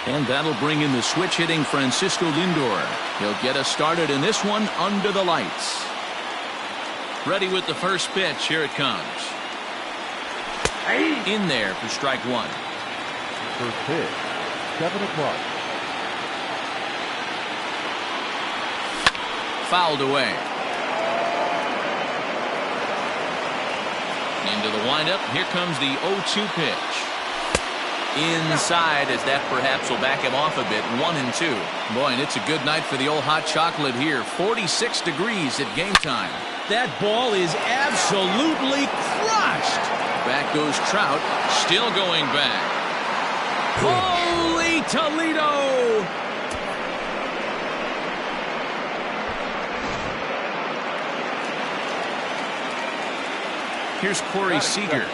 And that'll bring in the switch-hitting Francisco Lindor. He'll get us started in this one under the lights. Ready with the first pitch. Here it comes. In there for strike one. First pitch, 7 o'clock. Fouled away. Into the windup. Here comes the 0-2 pitch. Inside, as that perhaps will back him off a bit. 1-2. Boy, and it's a good night for the old hot chocolate here. 46 degrees at game time. That ball is absolutely crushed. Back goes Trout, still going back. Holy Toledo! Here's Corey Seager.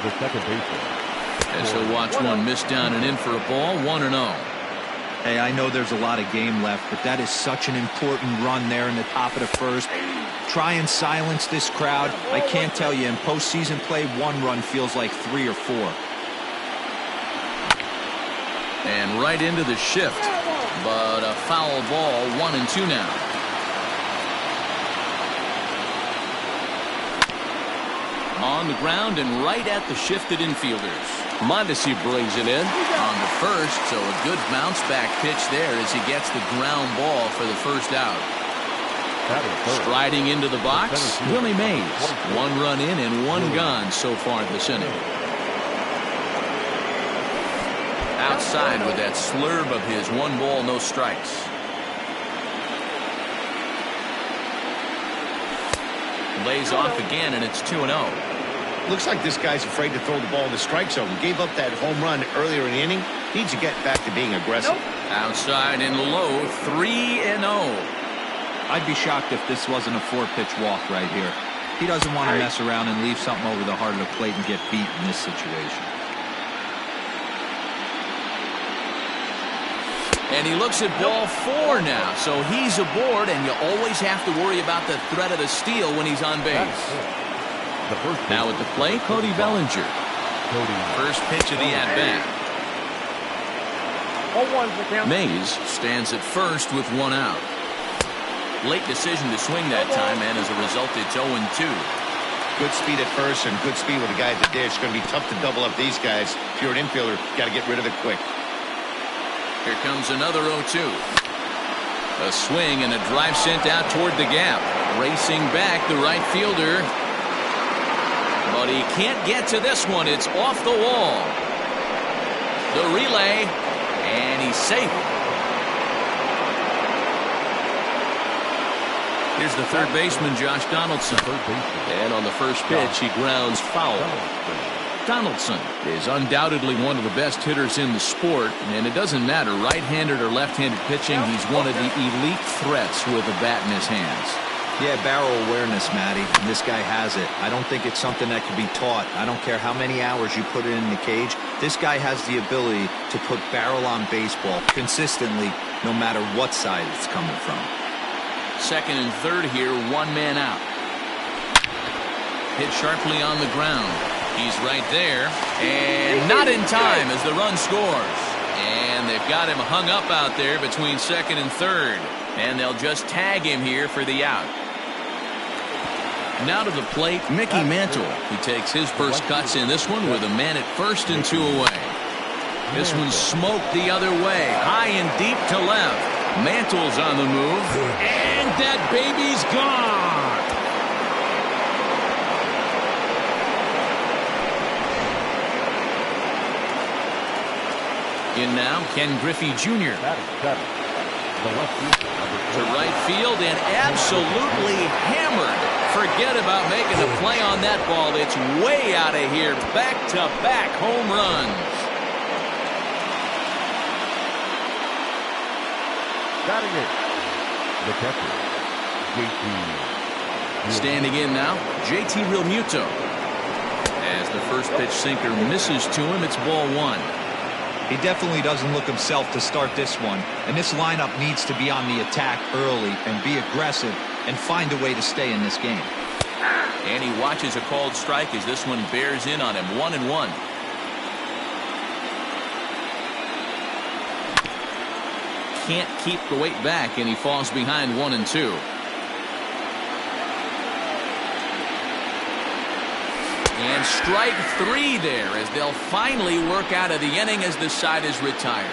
The second baseman. As he'll watch one miss down and in for a ball. 1-0. Hey, I know there's a lot of game left, but that is such an important run there in the top of the first. Try and silence this crowd. I can't tell you, in postseason play, one run feels like 3 or 4. And right into the shift. But a foul ball. 1-2 now. On the ground and right at the shifted infielders. Mondesi brings it in. On the first, so a good bounce back pitch there as he gets the ground ball for the first out. Striding into the box, Willie Mays. 1 run in and 1 gone so far this inning. Outside with that slurve of his. 1 ball, no strikes. Lays off again, and it's 2-0. Looks like this guy's afraid to throw the ball in the strike zone. Gave up that home run earlier in the inning. Needs to get back to being aggressive. Outside and low, 3-0. I'd be shocked if this wasn't a 4-pitch walk right here. He doesn't want to mess around and leave something over the heart of the plate and get beat in this situation. And he looks at ball 4 now, so he's aboard, and you always have to worry about the threat of the steal when he's on base. Now at the plate, Cody Bellinger. First pitch of the at-bat. Mays stands at first with 1 out. Late decision to swing that time, and as a result, it's 0-2. Good speed at first and good speed with the guy at the dish. It's going to be tough to double up these guys. If you're an infielder, got to get rid of it quick. Here comes another 0-2. A swing and a drive sent out toward the gap. Racing back, the right fielder. But he can't get to this one. It's off the wall. The relay, and he's safe. Here's the third baseman, Josh Donaldson. And on the first pitch, he grounds foul. Donaldson is undoubtedly one of the best hitters in the sport, and it doesn't matter right-handed or left-handed pitching. He's one of the elite threats with a bat in his hands. Yeah, barrel awareness, Matty, and this guy has it. I don't think it's something that can be taught. I don't care how many hours you put it in the cage. This guy has the ability to put barrel on baseball consistently, no matter what side it's coming from. Second and third here, 1 man out. Hit sharply on the ground. He's right there, and not in time as the run scores. And they've got him hung up out there between second and third, and they'll just tag him here for the out. Now to the plate, Mickey Mantle. He takes his first cuts in this one with a man at first and 2 away. This one's smoked the other way, high and deep to left. Mantle's on the move, and that baby's gone. In now, Ken Griffey Jr. To right field and absolutely hammered. Forget about making a play on that ball. It's way out of here. Back-to-back home runs. Batting it, the catcher, JT. Standing in now, JT Realmuto. As the first pitch sinker misses to him, it's ball one. He definitely doesn't look himself to start this one, and this lineup needs to be on the attack early and be aggressive and find a way to stay in this game. And he watches a called strike as this one bears in on him. 1-1. Can't keep the weight back, and he falls behind 1-2. And strike three there as they'll finally work out of the inning as the side is retired.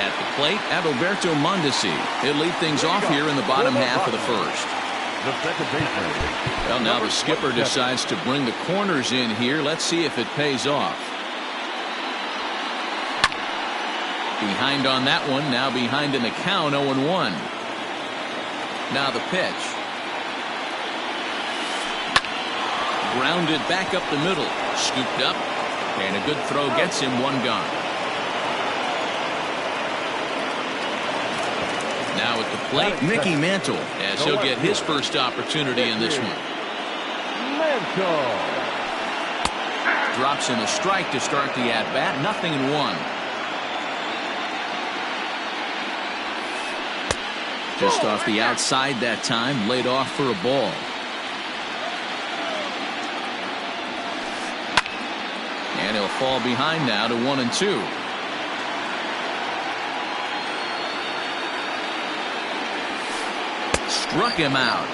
At the plate, Adalberto Mondesi. He'll lead things off here in the bottom half of the first. The second baseman. Well, now the skipper decides to bring the corners in here. Let's see if it pays off. Behind on that one. Now behind in the count, 0-1. Now the pitch. Grounded back up the middle. Scooped up. And a good throw gets him one gone. Now at the plate, Mickey Mantle, as he'll get his first opportunity in this one. Mantle. Drops in a strike to start the at-bat. 0-1. Just off the outside that time, laid off for a ball. And he'll fall behind now to 1-2. Struck him out.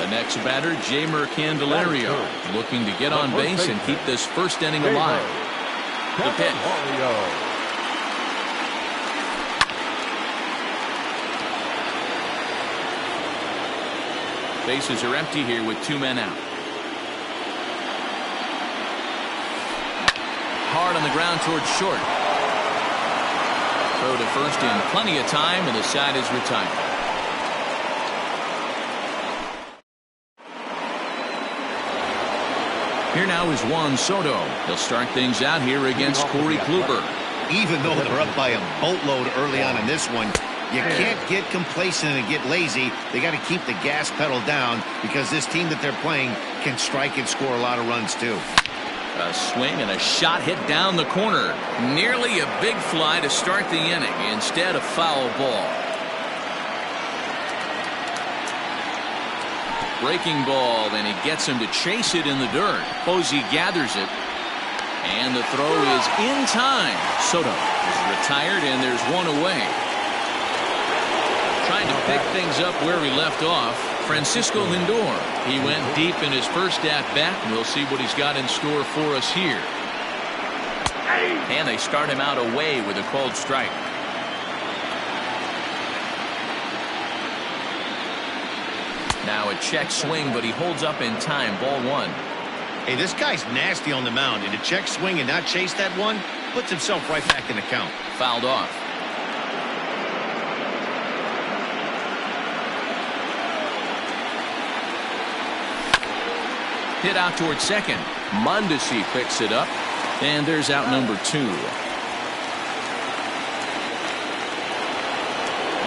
The next batter, Jeimer Candelario, looking to get on base and keep this first inning alive. The pitch. Bases are empty here with 2 men out. Hard on the ground towards short. Throw to first in plenty of time, and the side is retired. Here now is Juan Soto. He'll start things out here against Corey Kluber. Even though they're up by a boatload early on in this one, you can't get complacent and get lazy. They got to keep the gas pedal down because this team that they're playing can strike and score a lot of runs too. A swing and a shot hit down the corner. Nearly a big fly to start the inning. Instead, a foul ball. Breaking ball, and he gets him to chase it in the dirt. Posey gathers it. And the throw is in time. Soto is retired, and there's one away. Trying to pick things up where he left off, Francisco Lindor. He went deep in his first at-bat, and we'll see what he's got in store for us here. And they start him out away with a called strike. Now a check swing, but he holds up in time. Ball one. Hey, this guy's nasty on the mound, and to check swing and not chase that one puts himself right back in the count. Fouled off. Hit out towards second. Mondesi picks it up, and there's out number 2.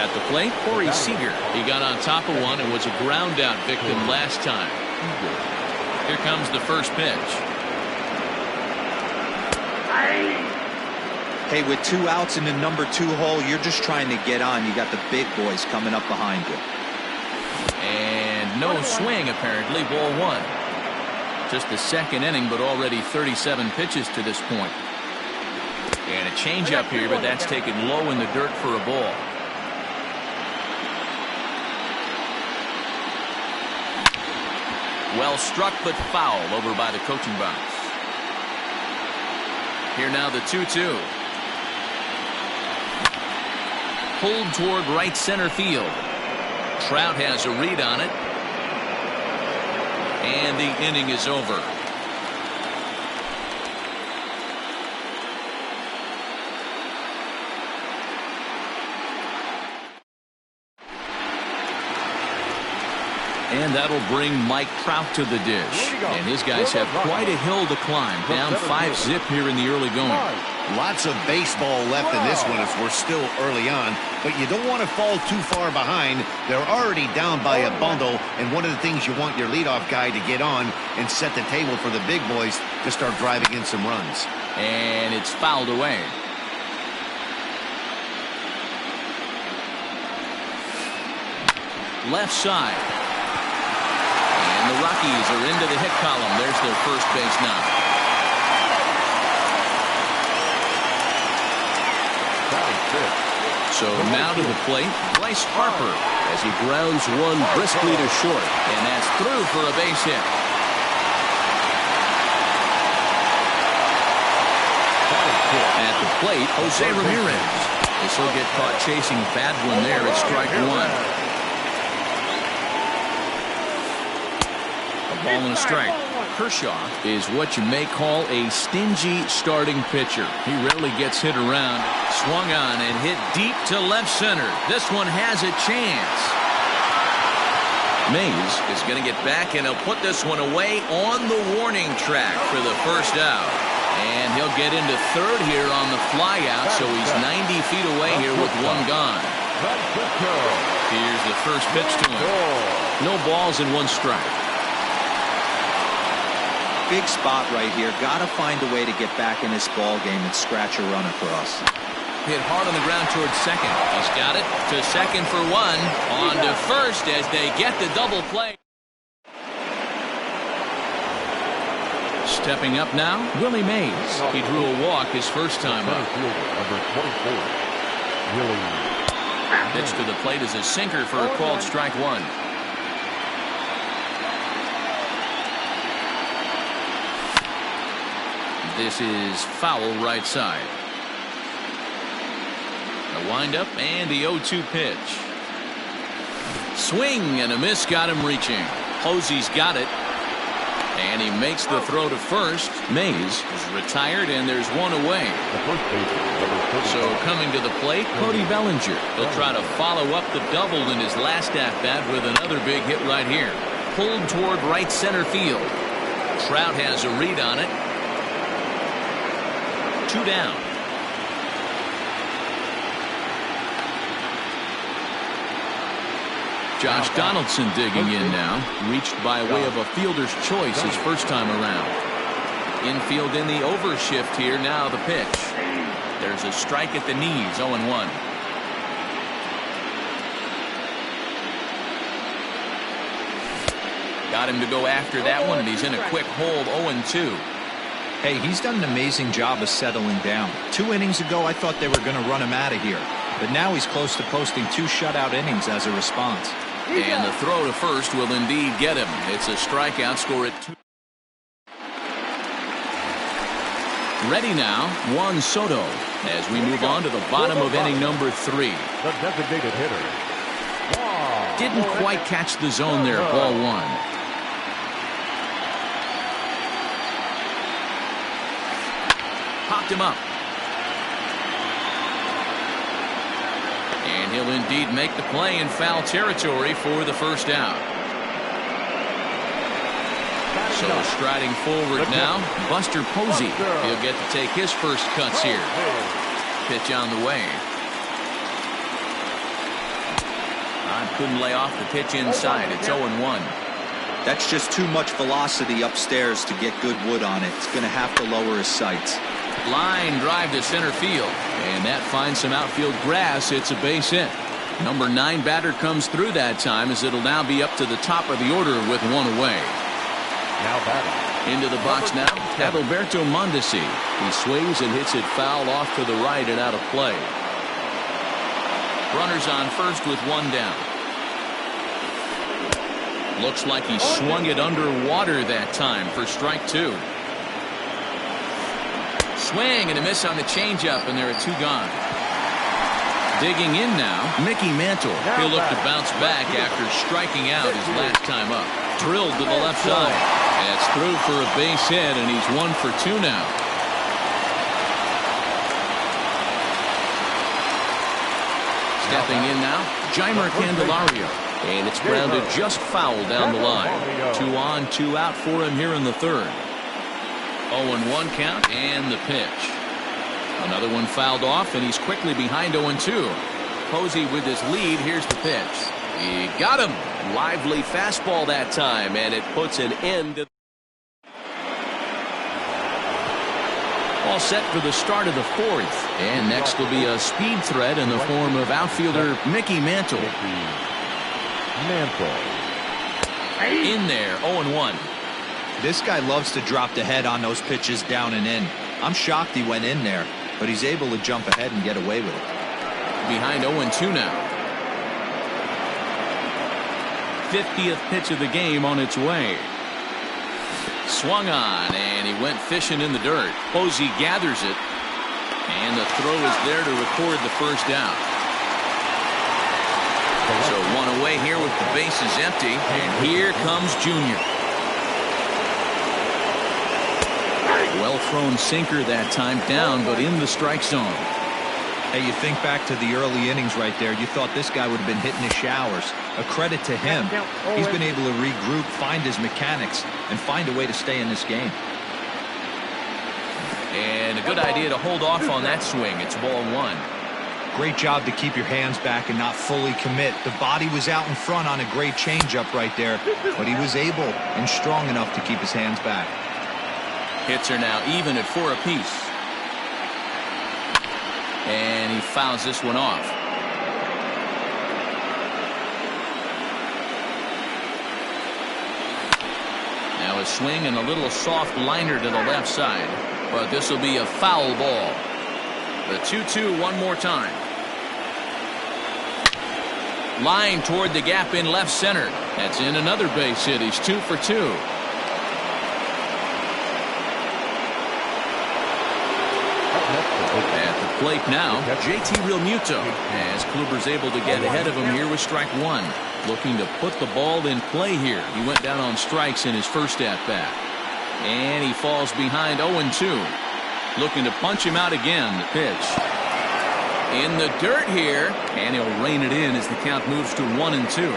At the plate, Corey Seager. He got on top of one and was a ground out victim last time. Here comes the first pitch. Hey, with 2 outs in the number 2 hole, you're just trying to get on. You got the big boys coming up behind you. And no swing, apparently. Ball one. Just the second inning, but already 37 pitches to this point. And a changeup here, but that's taken low in the dirt for a ball. Well struck, but foul over by the coaching box. Here now the 2-2. Pulled toward right center field. Trout has a read on it. And the inning is over. And that'll bring Mike Trout to the dish. And his guys have quite a hill to climb. Down 5-zip here in the early going. Lots of baseball left in this one as we're still early on, but you don't want to fall too far behind. They're already down by a bundle, and one of the things you want your leadoff guy to get on and set the table for the big boys to start driving in some runs. And it's fouled away. Left side. And the Rockies are into the hit column. There's their first base knock. So now to the plate, Bryce Harper as he grounds one briskly to short. And that's through for a base hit. At the plate, Jose Ramirez. This will get caught chasing that one there at strike one. A ball and a strike. Kershaw is what you may call a stingy starting pitcher. He rarely gets hit around. Swung on and hit deep to left center. This one has a chance. Mays is going to get back, and he'll put this one away on the warning track for the first out. And he'll get into third here on the fly out, so he's 90 feet away here with one gone. Here's the first pitch to him. No balls and one strike. Big spot right here. Got to find a way to get back in this ball game and scratch a run across. Hit hard on the ground towards second. He's got it to second for one. On to first as they get the double play. Stepping up now, Willie Mays. He drew a walk his first time up. Number 24, Willie. Pitch to the plate is a sinker for a called strike one. This is foul right side. A windup and the 0-2 pitch. Swing and a miss got him reaching. Posey's got it. And he makes the throw to first. Mays is retired and there's one away. So coming to the plate, Cody Bellinger. He'll try to follow up the double in his last at-bat with another big hit right here. Pulled toward right center field. Trout has a read on it. 2 down. Josh Donaldson digging in now. Reached by way of a fielder's choice his first time around. Infield in the overshift here. Now the pitch. There's a strike at the knees. 0-1. Got him to go after that one, and he's in a quick hold. 0-2. Hey, he's done an amazing job of settling down. 2 innings ago, I thought they were going to run him out of here. But now he's close to posting 2 shutout innings as a response. And the throw to first will indeed get him. It's a strikeout, score at 2. Ready now, Juan Soto, as we move on to the bottom of inning number 3. The designated hitter. Didn't quite catch the zone there, ball 1. Popped him up. And he'll indeed make the play in foul territory for the first out. So striding forward now, Buster Posey. He'll get to take his first cuts here. Pitch on the way. Couldn't lay off the pitch inside. It's 0-1. That's just too much velocity upstairs to get good wood on it. It's going to have to lower his sights. Line drive to center field, and that finds some outfield grass. It's a base hit. Number 9 batter comes through that time, as it'll now be up to the top of the order with one away. Now batting. Into the box now, Adalberto Mondesi. He swings and hits it foul off to the right and out of play. Runners on first with one down. Looks like he swung it underwater that time for strike 2. Swing and a miss on the changeup, and there are 2 gone. Digging in now, Mickey Mantle. He'll look to bounce back after striking out his last time up. Drilled to the left side. That's through for a base hit, and he's 1 for 2 now. Stepping in now, Jeimer Candelario. And it's grounded just foul down the line. 2 on, 2 out for him here in the third. 0-1 count and the pitch. Another one fouled off, and he's quickly behind 0-2. Posey with his lead. Here's the pitch. He got him. Lively fastball that time, and it puts an end to. All set for the start of the fourth. And next will be a speed threat in the form of outfielder Mickey Mantle. In there, 0-1. This guy loves to drop the head on those pitches down and in. I'm shocked he went in there, but he's able to jump ahead and get away with it. Behind 0-2 now. 50th pitch of the game on its way. Swung on, and he went fishing in the dirt. Posey gathers it, and the throw is there to record the first down. So one away here with the bases empty, and here comes Junior. Well thrown sinker that time, down but in the strike zone. Hey, you think back to the early innings right there. You thought this guy would have been hitting his showers. A credit to him. He's been able to regroup, find his mechanics, and find a way to stay in this game. And a good idea to hold off on that swing. It's ball 1. Great job to keep your hands back and not fully commit. The body was out in front on a great changeup right there, but he was able and strong enough to keep his hands back. Hits are now even at 4 apiece. And he fouls this one off. Now a swing and a little soft liner to the left side. But this will be a foul ball. The 2-2 one more time. Line toward the gap in left center. That's in another base hit. He's 2 for 2. At the plate now, JT Realmuto, as Kluber's able to get ahead of him here with strike 1. Looking to put the ball in play here. He went down on strikes in his first at-bat. And he falls behind 0-2. Looking to punch him out again. The pitch. In the dirt here, and he'll rein it in as the count moves to 1-2.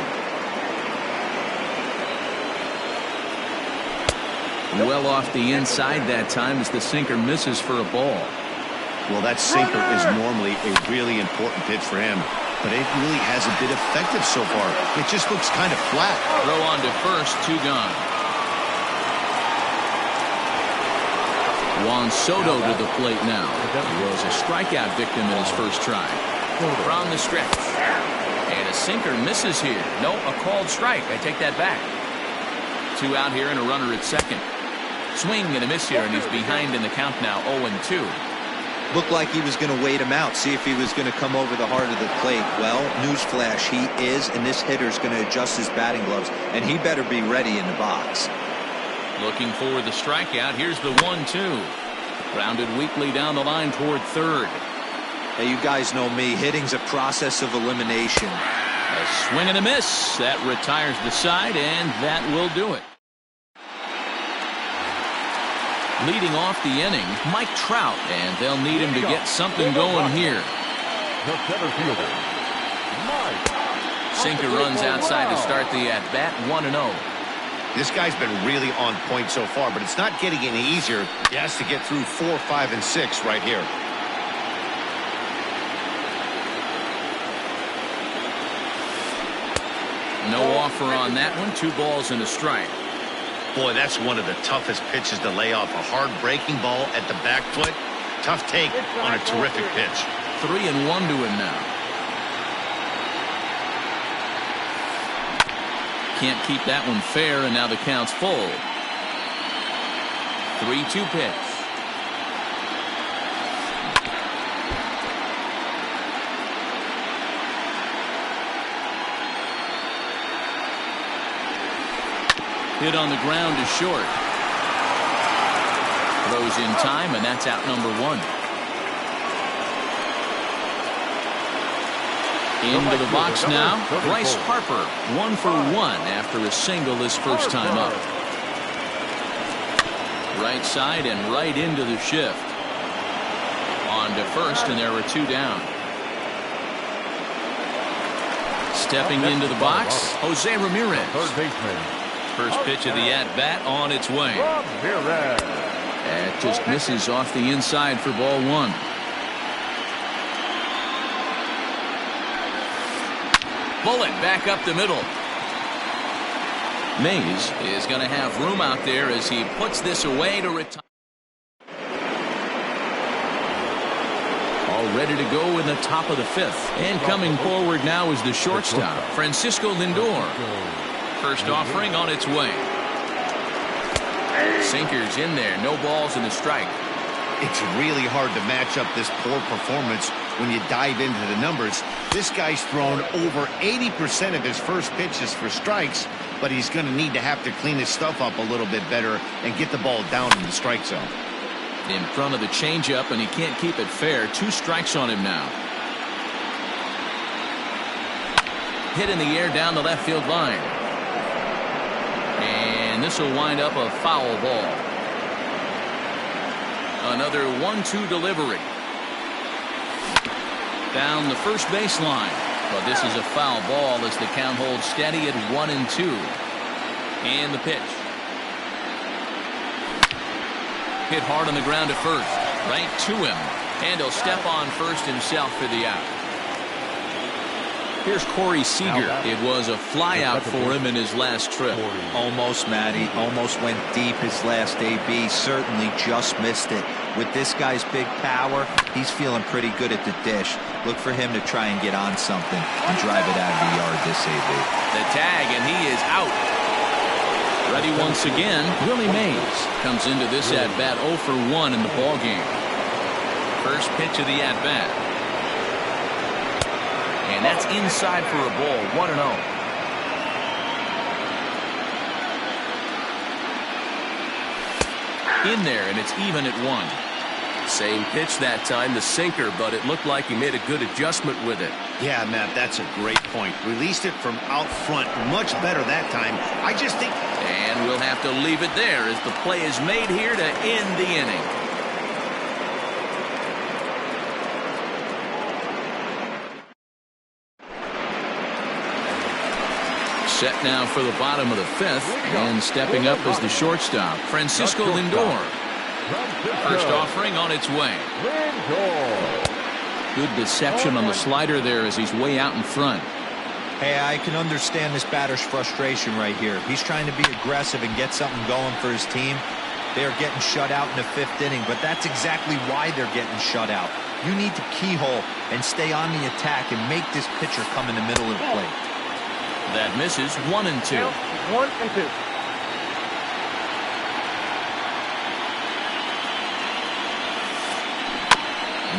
Well off the inside that time as the sinker misses for a ball. Well, that sinker is normally a really important pitch for him, but it really hasn't been effective so far. It just looks kind of flat. Throw on to first, 2 gone. Juan Soto to the plate now. He was a strikeout victim in his first try. From the stretch. And a sinker misses here. No, a called strike. I take that back. 2 out here and a runner at second. Swing and a miss here, and he's behind in the count now, 0-2. Looked like he was going to wait him out, see if he was going to come over the heart of the plate. Well, newsflash, he is, and this hitter's going to adjust his batting gloves, and he better be ready in the box. Looking for the strikeout. Here's the 1-2. Grounded weakly down the line toward third. Hey, you guys know me. Hitting's a process of elimination. A swing and a miss. That retires the side, and that will do it. Leading off the inning, Mike Trout, and they'll need him to get something going here. The center fielder, Mike. Sinker runs outside to start the at-bat, 1-0. This guy's been really on point so far, but it's not getting any easier. He has to get through 4, 5, and 6 right here. No offer on that one. 2 balls and a strike. Boy, that's one of the toughest pitches to lay off. A hard breaking ball at the back foot. Tough take on a terrific pitch. 3-1 to him now. Can't keep that one fair, and now the count's full. 3-2 pitch. Hit on the ground is short. Throws in time, and that's out number 1. Into the box now, Bryce Harper, 1 for 1 after a single his first time up. Right side and right into the shift. On to first, and there are 2 down. Stepping into the box, Jose Ramirez. Third baseman. First pitch of the at-bat on its way. Ramirez. That just misses off the inside for ball one. Bullet back up the middle. Mays is going to have room out there as he puts this away to retire. All ready to go in the top of the fifth. And coming forward now is the shortstop, Francisco Lindor. First offering on its way. Sinkers in there. No balls and a strike. It's really hard to match up this poor performance when you dive into the numbers. This guy's thrown over 80% of his first pitches for strikes, but he's going to need to have to clean his stuff up a little bit better and get the ball down in the strike zone. In front of the changeup, and he can't keep it fair. 2 strikes on him now. Hit in the air down the left field line. And this will wind up a foul ball. Another 1-2 delivery. Down the first baseline. But this is a foul ball as the count holds steady at 1-2. And the pitch. Hit hard on the ground to first. Right to him. And he'll step on first himself for the out. Here's Corey Seager. It was a fly out for him in his last trip. Almost, Matty. Almost went deep his last AB. Certainly just missed it. With this guy's big power, he's feeling pretty good at the dish. Look for him to try and get on something and drive it out of the yard this AB. The tag, and he is out. Ready once again, Willie Mays comes into this at-bat 0 for 1 in the ballgame. First pitch of the at-bat. And that's inside for a ball, 1-0. In there, and it's even at 1. Same pitch that time, the sinker, but it looked like he made a good adjustment with it. Yeah, Matt, that's a great point. Released it from out front much better that time. I just think... And we'll have to leave it there as the play is made here to end the inning. Set now for the bottom of the fifth, and stepping up as the shortstop, Francisco Lindor. First offering on its way. Good deception on the slider there as he's way out in front. Hey, I can understand this batter's frustration right here. He's trying to be aggressive and get something going for his team. They are getting shut out in the 5th inning, but that's exactly why they're getting shut out. You need to keyhole and stay on the attack and make this pitcher come in the middle of the plate. That misses 1-2. 1-2.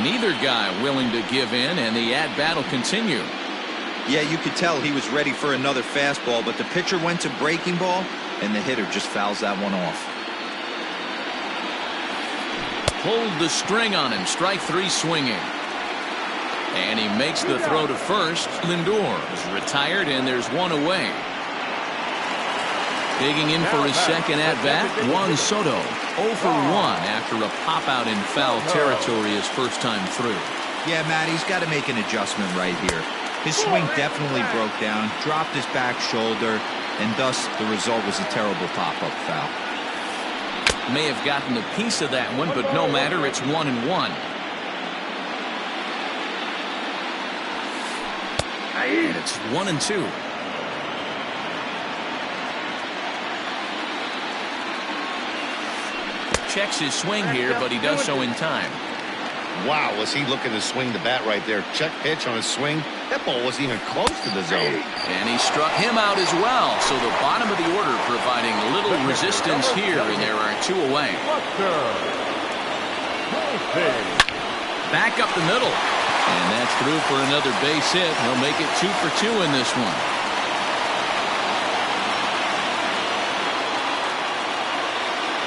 Neither guy willing to give in, and the at-bat will continue. Yeah, you could tell he was ready for another fastball, but the pitcher went to breaking ball, and the hitter just fouls that one off. Pulled the string on him. Strike 3 swinging. And he makes the throw to first. Lindor is retired, and there's one away. Digging in for his second at-bat, Juan Soto. 0 for 1 after a pop-out in foul territory his first time through. Yeah, Matt, he's got to make an adjustment right here. His swing definitely broke down, dropped his back shoulder, and thus the result was a terrible pop-up foul. May have gotten a piece of that one, but no matter, it's 1-1. And it's 1-2. Checks his swing here, but he does so in time. Wow, was he looking to swing the bat right there. Check pitch on his swing. That ball wasn't even close to the zone. And he struck him out as well. So the bottom of the order providing little resistance here, and there are 2 away. Back up the middle. And that's through for another base hit. He'll make it 2 for 2 in this one.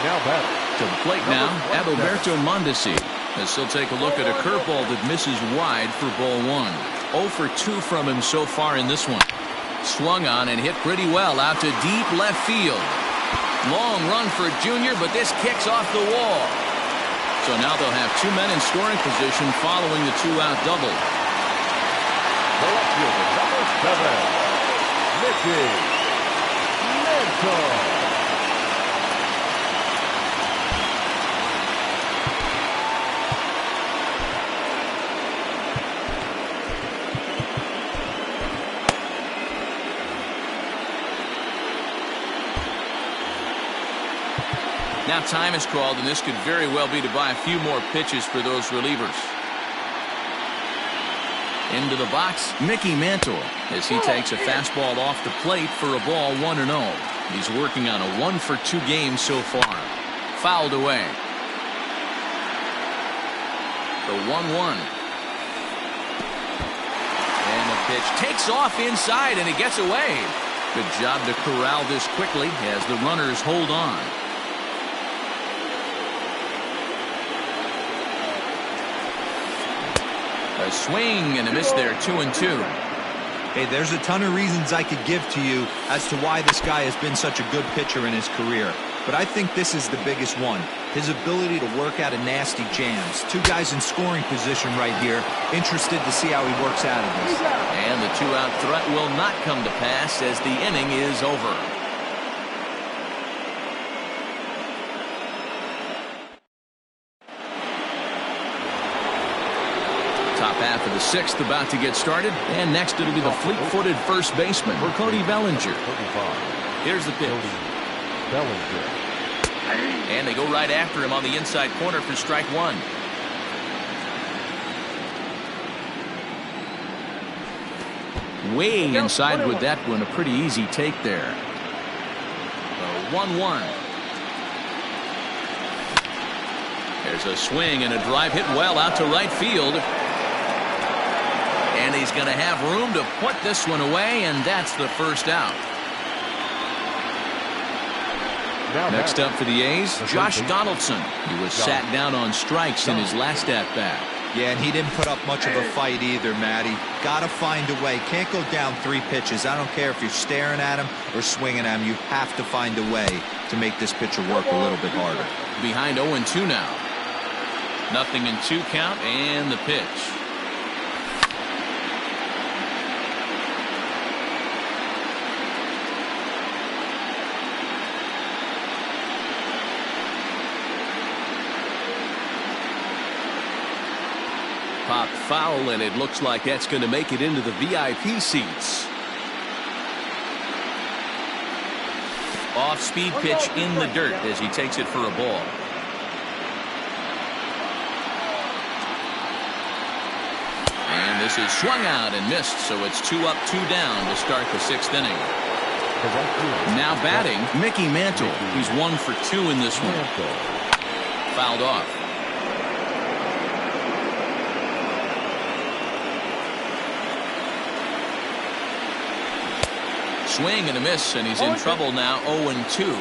Now batting. To the plate now, Adalberto Mondesi. As he'll take a look at a curveball that misses wide for ball 1. 0 for 2 from him so far in this one. Swung on and hit pretty well out to deep left field. Long run for Junior, but this kicks off the wall. So now they'll have 2 men in scoring position following the 2-out double. The left fielder, 7, Mickey Mantle. Now time is called, and this could very well be to buy a few more pitches for those relievers. Into the box, Mickey Mantle, as he takes a fastball off the plate for a ball 1-0. He's working on a 1-for-2 game so far. Fouled away. The 1-1. And the pitch takes off inside, and it gets away. Good job to corral this quickly as the runners hold on. A swing and a miss there, 2-2. Hey, there's a ton of reasons I could give to you as to why this guy has been such a good pitcher in his career. But I think this is the biggest one. His ability to work out of nasty jams. Two guys in scoring position right here. Interested to see how he works out of this. And the two-out threat will not come to pass as the inning is over. Top half of the sixth about to get started. And next it'll be the fleet-footed first baseman, Cody Bellinger. Here's the pitch. Bellinger. And they go right after him on the inside corner for strike one. Way inside with that one. A pretty easy take there. 1-1. There's a swing and a drive hit well out to right field. And he's going to have room to put this one away, and that's the first out. Next up for the A's, Josh Donaldson. He was sat down on strikes in his last at-bat. Yeah, and he didn't put up much of a fight either, Matty. Got to find a way. Can't go down 3 pitches. I don't care if you're staring at him or swinging at him. You have to find a way to make this pitcher work a little bit harder. Behind 0-2 now. 0-2 count, and the pitch. Popped foul, and it looks like that's going to make it into the VIP seats. Off-speed pitch in the dirt as he takes it for a ball. And this is swung out and missed, so it's 2 up, 2 down to start the 6th inning. Now batting, Mickey Mantle. He's 1 for 2 in this one. Fouled off. Swing and a miss, and he's in trouble now. 0-2.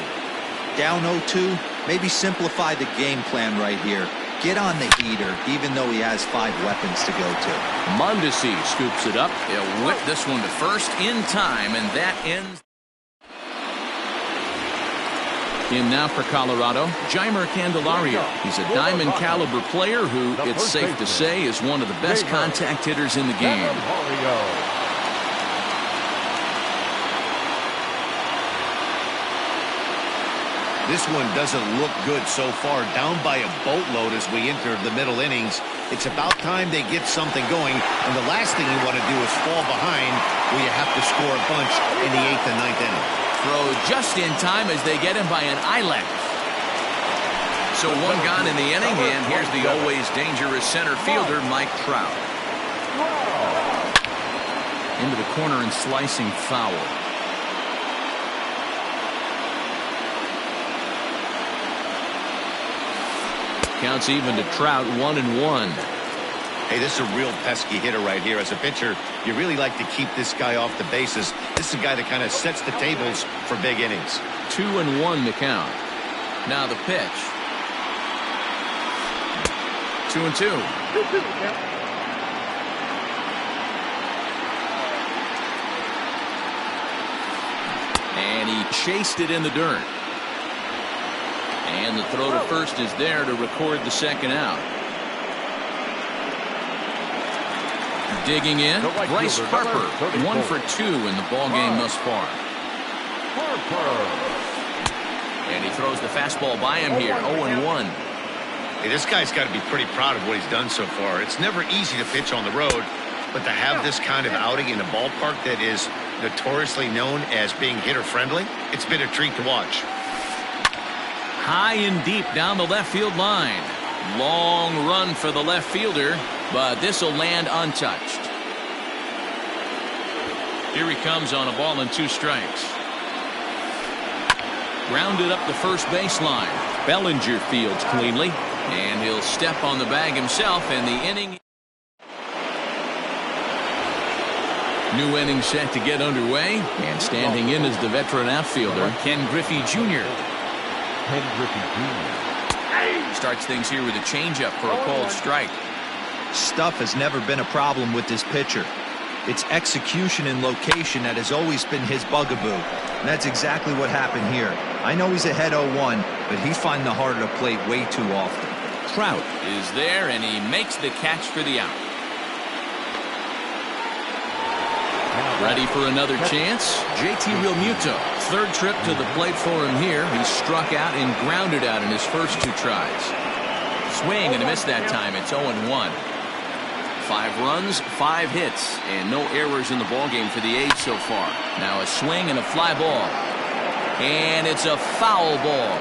Down 0-2. Maybe simplify the game plan right here. Get on the heater, even though he has 5 weapons to go to. Mondesi scoops it up. He'll whip this one to first in time, and that ends. In now for Colorado, Jeimer Candelario. He's a diamond caliber player who, it's safe to say, is one of the best contact hitters in the game. This one doesn't look good so far. Down by a boatload as we enter the middle innings. It's about time they get something going. And the last thing you want to do is fall behind where you have to score a bunch in the 8th and 9th inning. Throw just in time as they get him by an eye length. So 1 gone in the inning, and here's the always dangerous center fielder, Mike Trout. Into the corner and slicing foul. Counts even to Trout, 1-1. Hey, this is a real pesky hitter right here. As a pitcher, you really like to keep this guy off the bases. This is a guy that kind of sets the tables for big innings. 2-1 to count. Now the pitch. 2-2. And he chased it in the dirt. And the throw to first is there to record the 2nd out. Digging in, The right Bryce fielder, Harper, number 1 for 34. 2 in the ball game thus far. Harper. And he throws the fastball by him here, 0-1. Hey, this guy's got to be pretty proud of what he's done so far. It's never easy to pitch on the road, but to have this kind of outing in a ballpark that is notoriously known as being hitter-friendly, it's been a treat to watch. High and deep down the left field line. Long run for the left fielder, but this will land untouched. Here he comes on a ball and 2 strikes. Grounded up the first baseline. Bellinger fields cleanly, and he'll step on the bag himself, and the inning. New inning set to get underway, and standing in is the veteran outfielder, Ken Griffey Jr. Ken Griffey Jr. Starts things here with a changeup for a called strike. Stuff has never been a problem with this pitcher. It's execution and location that has always been his bugaboo. And that's exactly what happened here. I know he's ahead 0-1, but he's finding the harder to plate way too often. Trout is there, and he makes the catch for the out. Ready for another chance? JT Realmuto. 3rd trip to the plate for him here. He struck out and grounded out in his first 2 tries. Swing and a miss that time. It's 0-1. 5 runs, 5 hits, and no errors in the ballgame for the A's so far. Now a swing and a fly ball. And it's a foul ball.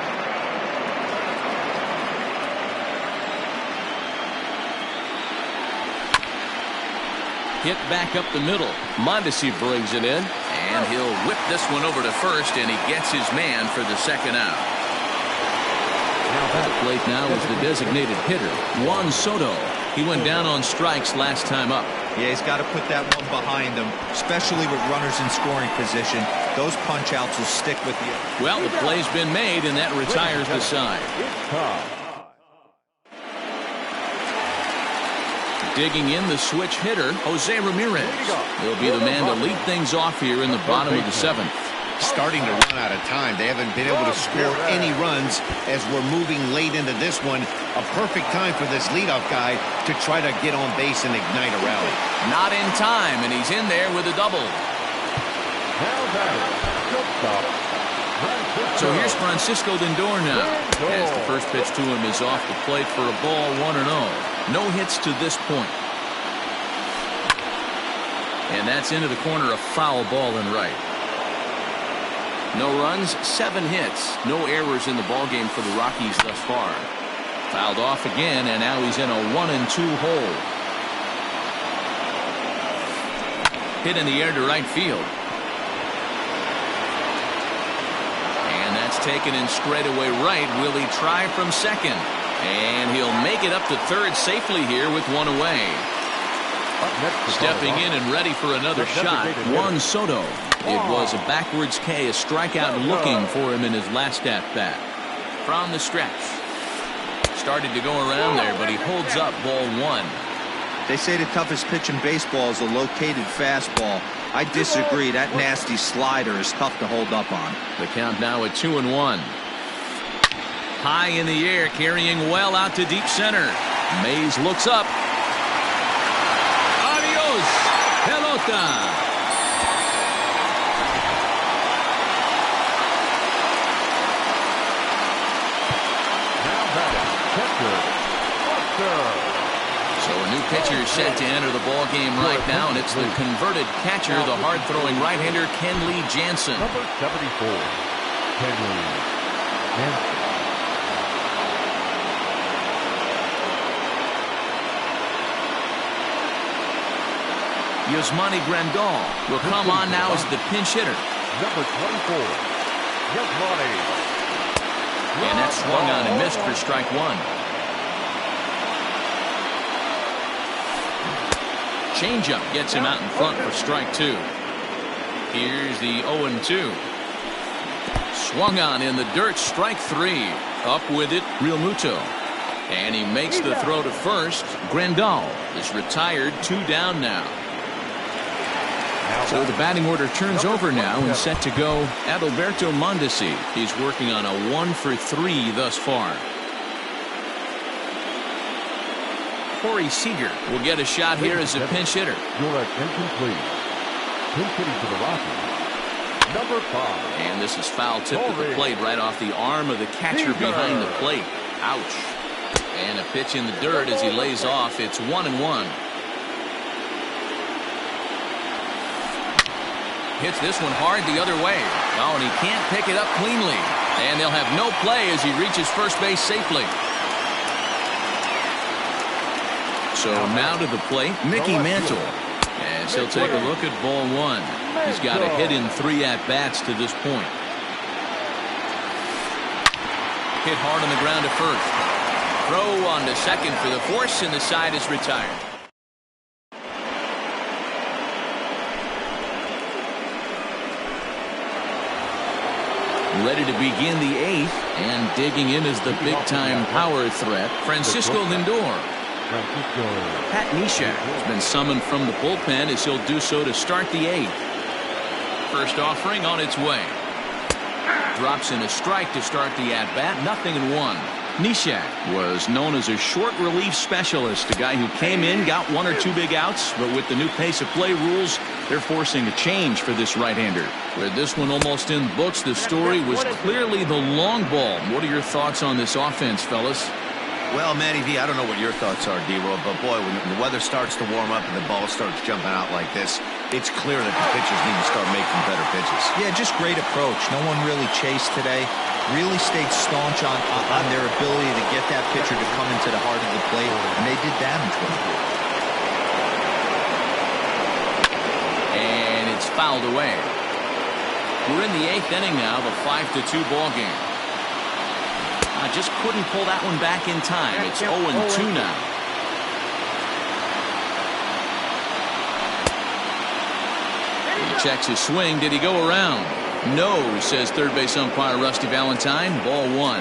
Hit back up the middle. Mondesi brings it in, and he'll whip this one over to first, and he gets his man for the 2nd out. At the plate now is the designated hitter, Juan Soto. He went down on strikes last time up. Yeah, he's got to put that one behind him, especially with runners in scoring position. Those punch-outs will stick with you. Well, the play's been made, and that retires the side. It's time. Digging in, the switch hitter, Jose Ramirez. He'll be the man to lead things off here in the bottom of the 7th. Starting to run out of time. They haven't been able to score any runs as we're moving late into this one. A perfect time for this leadoff guy to try to get on base and ignite a rally. Not in time, and he's in there with a double. So here's Francisco Lindor now, as the first pitch to him is off the plate for a ball, 1-0. No hits to this point. And that's into the corner, a foul ball and right. No runs, 7 hits, no errors in the ballgame for the Rockies thus far. Fouled off again, and now he's in a 1-2 hole. Hit in the air to right field. And that's taken in straightaway right. Will he try from second? And he'll make it up to third safely here with 1 away. Stepping in and ready for another shot, Juan Soto. It was a backwards K, a strikeout looking for him in his last at-bat. From the stretch. Started to go around there, but he holds up ball 1. They say the toughest pitch in baseball is a located fastball. I disagree. That nasty slider is tough to hold up on. The count now at 2-1. High in the air, carrying well out to deep center. Mays looks up. Adios, pelota. So a new pitcher is set to enter the ball game right now, and it's the converted catcher, the hard-throwing right-hander Kenley Jansen. Number 74, Kenley Jansen. Yasmani Grandal will come on now as the pinch hitter. Number 24, Yasmani. And that's swung on and missed for strike 1. Changeup gets him out in front for strike 2. Here's the 0-2. Swung on in the dirt, strike 3. Up with it, Realmuto. And he makes the throw to first. Grandal is retired, 2 down now. So the batting order turns over now and set to go Adalberto Mondesi. He's working on a 1 for 3 thus far. Corey Seager will get a shot here as a pinch hitter. Your attention, please. Pinch hitting for the Rockies, number 5. And this is foul tip to the plate right off the arm of the catcher behind the plate. Ouch. And a pitch in the dirt as he lays off. It's 1-1. Hits this one hard the other way. Oh, and he can't pick it up cleanly. And they'll have no play as he reaches first base safely. So now to the plate, Mickey Mantle. As he'll take a look at ball 1. He's got a hit in 3 at-bats to this point. Hit hard on the ground to first. Throw on to second for the force, and the side is retired. Ready to begin the 8th, and digging in is the big-time power threat, Francisco Lindor. Pat Neshek has been summoned from the bullpen as he'll do so to start the 8th. First offering on its way. Drops in a strike to start the at-bat, 0-1. Neshek was known as a short relief specialist, a guy who came in, got 1 or 2 big outs, but with the new pace of play rules, they're forcing a change for this right-hander. With this one almost in books, the story was clearly the long ball. What are your thoughts on this offense, fellas? Well, Matty V, I don't know what your thoughts are, D-Roll, but boy, when the weather starts to warm up and the ball starts jumping out like this, it's clear that the pitchers need to start making better pitches. Yeah, just great approach. No one really chased today. Really stayed staunch on their ability to get that pitcher to come into the heart of the plate, and they did damage with it. And it's fouled away. We're in the 8th inning now, the 5-2 ball game. I just couldn't pull that one back in time. It's 0-2 now. He checks his swing. Did he go around? No, says third base umpire Rusty Valentine. Ball 1.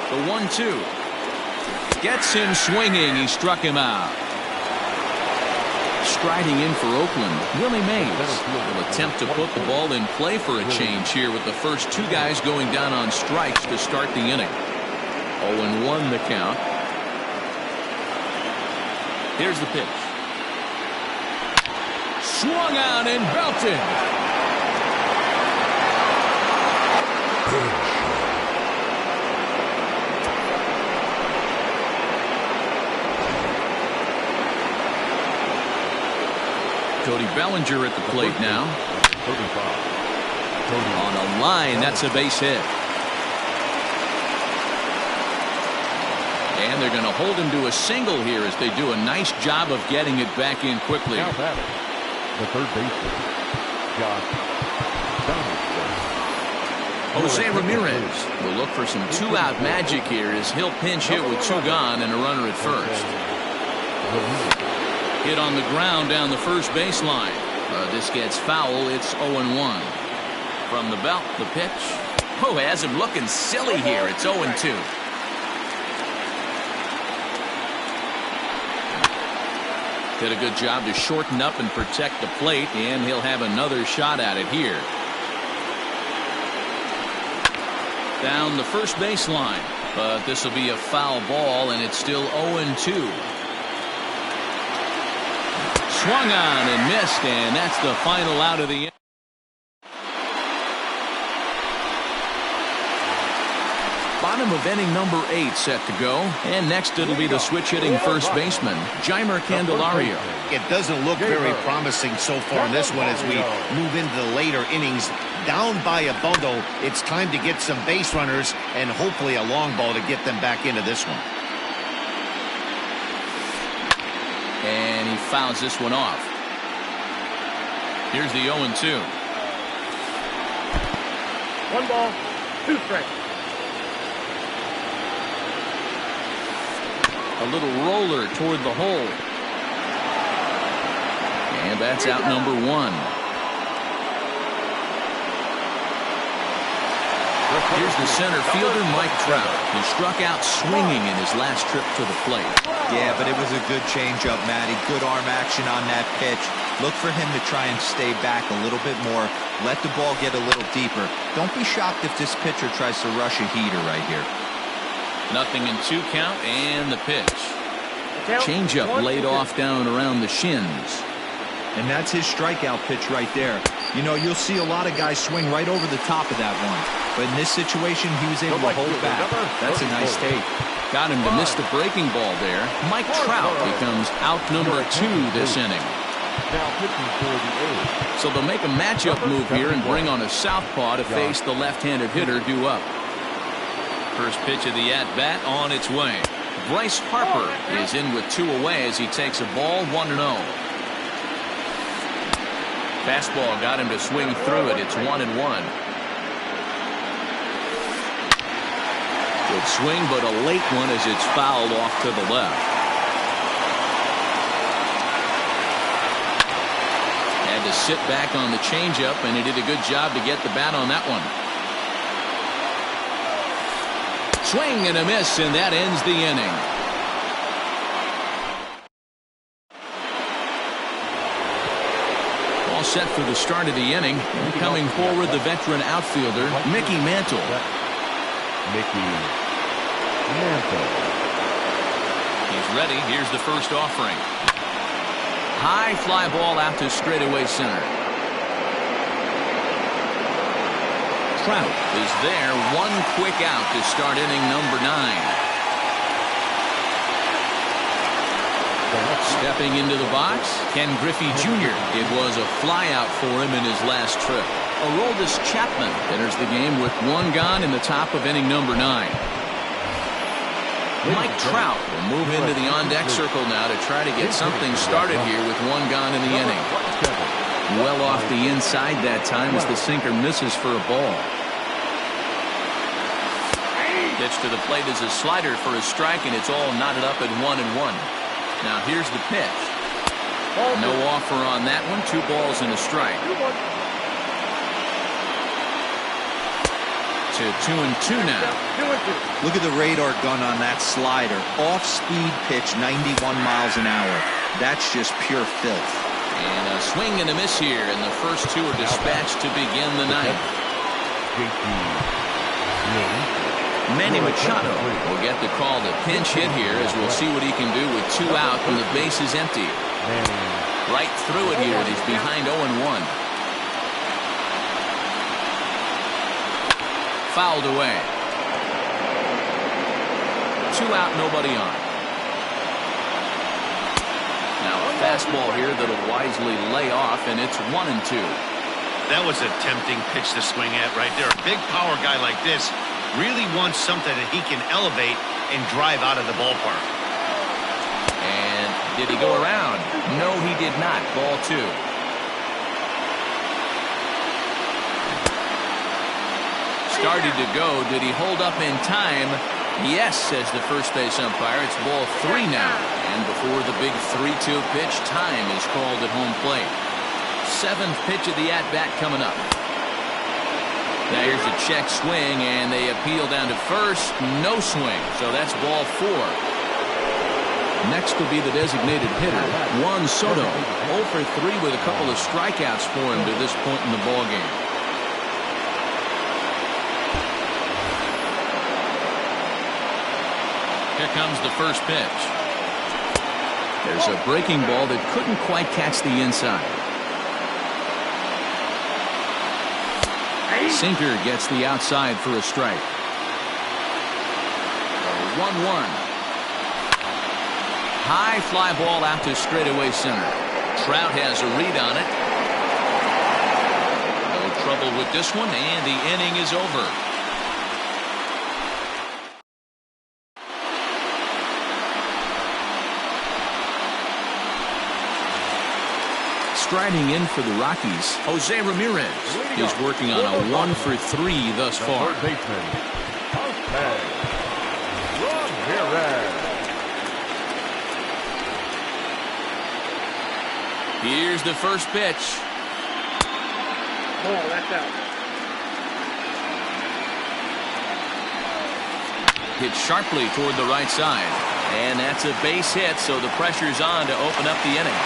The 1-2. Gets him swinging. He struck him out. Striding in for Oakland, Willie Mays will attempt to put the ball in play for a change here with the first 2 guys going down on strikes to start the inning. 0-1 the count. Here's the pitch. Swung out and belted. Cody Bellinger at the plate now. On a line, that's a base hit. And they're going to hold him to a single here as they do a nice job of getting it back in quickly. The third baseman, Josh Donaldson. Jose Ramirez will look for some 2-out magic here as he'll pinch hit with 2 gone and a runner at first. Hit on the ground down the first baseline. This gets foul. It's 0-1. From the belt, the pitch. Oh, has him looking silly here. It's 0-2. Did a good job to shorten up and protect the plate, and he'll have another shot at it here. Down the first baseline, but this will be a foul ball, and it's still 0-2. Swung on and missed, and that's the final out of the inning. Bottom of inning number 8 set to go, and next it'll be the switch-hitting first baseman, Jeimer Candelario. It doesn't look very promising so far in this one as we move into the later innings. Down by a bundle, it's time to get some base runners and hopefully a long ball to get them back into this one. And he fouls this one off. Here's the 0-2. 1 ball, 2 strikes. A little roller toward the hole. And that's out number 1. Here's the center fielder, Mike Trout, who struck out swinging in his last trip to the plate. Yeah, but it was a good changeup, Matty. Good arm action on that pitch. Look for him to try and stay back a little bit more. Let the ball get a little deeper. Don't be shocked if this pitcher tries to rush a heater right here. 0-2 count, and the pitch. Changeup laid off down around the shins. And that's his strikeout pitch right there. You know, you'll see a lot of guys swing right over the top of that one. But in this situation, he was able to hold back. That's a nice take. Got him to miss the breaking ball there. Mike Trout becomes out number 2 this inning. Now pitching for the A's. So they'll make a matchup move here and bring on a southpaw to face the left-handed hitter due up. First pitch of the at-bat on its way. Bryce Harper is in with 2 away as he takes a ball 1-0. Fastball got him to swing through it. It's 1-1. Good swing, but a late one as it's fouled off to the left. Had to sit back on the changeup, and he did a good job to get the bat on that one. Swing and a miss, and that ends the inning. All set for the start of the inning. Coming forward, the veteran outfielder, Mickey Mantle. Mickey Mantle. He's ready. Here's the first offering. High fly ball out to straightaway center. Trout is there. 1 quick out to start inning number 9. Stepping into the box, Ken Griffey Jr. It was a flyout for him in his last trip. Aroldis Chapman enters the game with 1 gone in the top of inning number 9. Mike Trout will move into the on-deck circle now to try to get something started here with 1 gone in the inning. Well off the inside that time as the sinker misses for a ball. Pitch to the plate is a slider for a strike, and it's all knotted up at 1-1. Now here's the pitch. No offer on that one. 2 balls and a strike. To 2-2 now. Look at the radar gun on that slider. Off-speed pitch, 91 miles an hour. That's just pure filth. And a swing and a miss here, and the first 2 are dispatched to begin the 9th. Manny Machado will get the call to pinch hit here, as we'll see what he can do with 2 out and the base is empty. Right through it here, and he's behind 0-1. Fouled away. 2 out, nobody on. Now a fastball here that'll wisely lay off, and it's 1-2. That was a tempting pitch to swing at right there. A big power guy like this really wants something that he can elevate and drive out of the ballpark. And did he go around? No, he did not. Ball 2. Started to go. Did he hold up in time? Yes, says the first base umpire. It's ball 3 now. And before the big 3-2 pitch, time is called at home plate. 7th pitch of the at-bat coming up. Now here's a check swing, and they appeal down to first. No swing, so that's ball 4. Next will be the designated hitter, Juan Soto. 0 for 3 with a couple of strikeouts for him to this point in the ballgame. Here comes the first pitch. There's a breaking ball that couldn't quite catch the inside. Sinker gets the outside for a strike. 1-1. High fly ball out to straightaway center. Trout has a read on it. No trouble with this one, and the inning is over. Striding in for the Rockies, Jose Ramirez is working on a 1 for 3 thus far. Third baseman, Jose Ramirez. Here's the first pitch. Ball, that's out. Hit sharply toward the right side. And that's a base hit, so the pressure's on to open up the inning.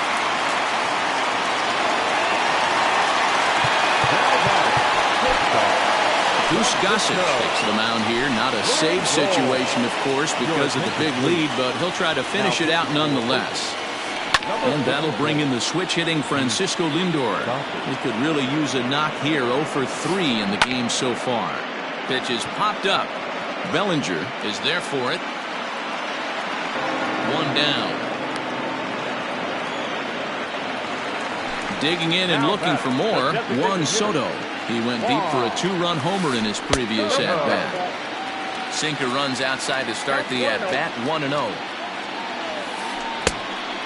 Goose Gossage takes the mound here. Not a save situation, of course, because of the big lead, but he'll try to finish it out nonetheless. And that'll bring in the switch-hitting Francisco Lindor. He could really use a knock here. 0 for 3 in the game so far. Pitch is popped up. Bellinger is there for it. 1 down. Digging in and looking for more, Juan Soto. He went deep for a 2-run homer in his previous at-bat. Sinker runs outside to start the at-bat. 1-0.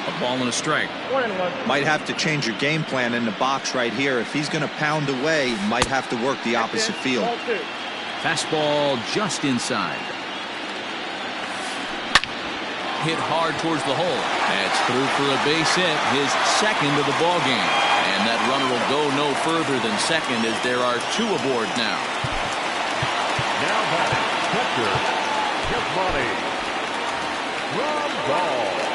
A ball and a strike. 1-1. Might have to change your game plan in the box right here. If he's going to pound away, might have to work the opposite field. Ball 2. Fastball just inside. Hit hard towards the hole. That's through for a base hit, his second of the ball game. And that runner will go no further than second as there are 2 aboard now. Now batting, catcher, Yasmani Grandal.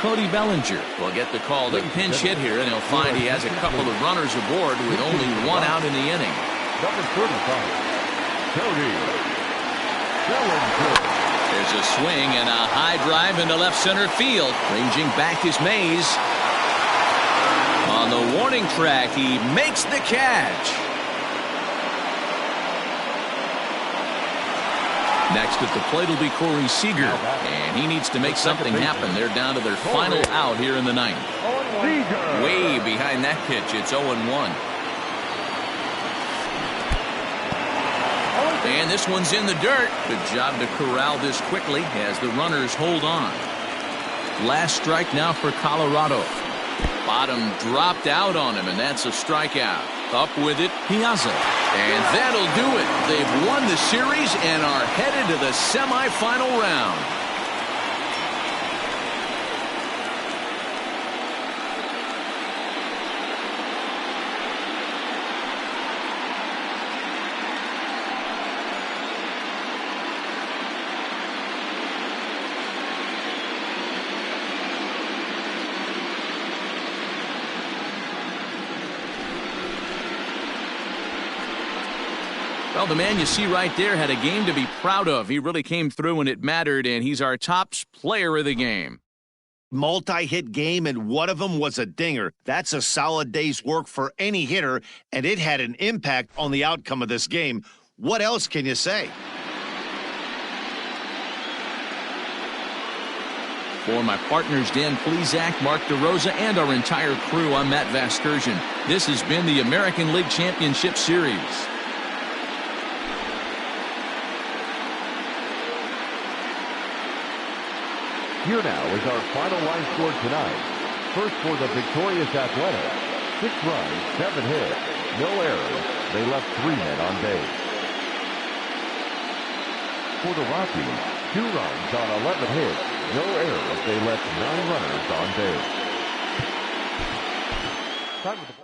Cody Bellinger will get the call to pinch hit here, and he'll find he has a couple of runners aboard with only 1 out in the inning. Number 35, Cody Bellinger. There's a swing and a high drive into left center field. Ranging back is Mays. On the warning track, he makes the catch. Next at the plate will be Corey Seager, and he needs to make something happen. They're down to their final out here in the ninth. Way behind that pitch, it's 0-1. And this one's in the dirt. Good job to corral this quickly as the runners hold on. Last strike now for Colorado. Bottom dropped out on him, and that's a strikeout. Up with it, Piazza. And that'll do it. They've won the series and are headed to the semifinal round. Well, the man you see right there had a game to be proud of. He really came through when it mattered, and he's our top player of the game. Multi-hit game, and one of them was a dinger. That's a solid day's work for any hitter, and it had an impact on the outcome of this game. What else can you say? For my partners, Dan Plesac, Mark DeRosa, and our entire crew, I'm Matt Vasgersian. This has been the American League Championship Series. Here now is our final line score tonight. First for the victorious Athletics, 6 runs, 7 hits, no errors. They left 3 men on base. For the Rockies, 2 runs on 11 hits, no errors. They left 9 runners on base. Time with the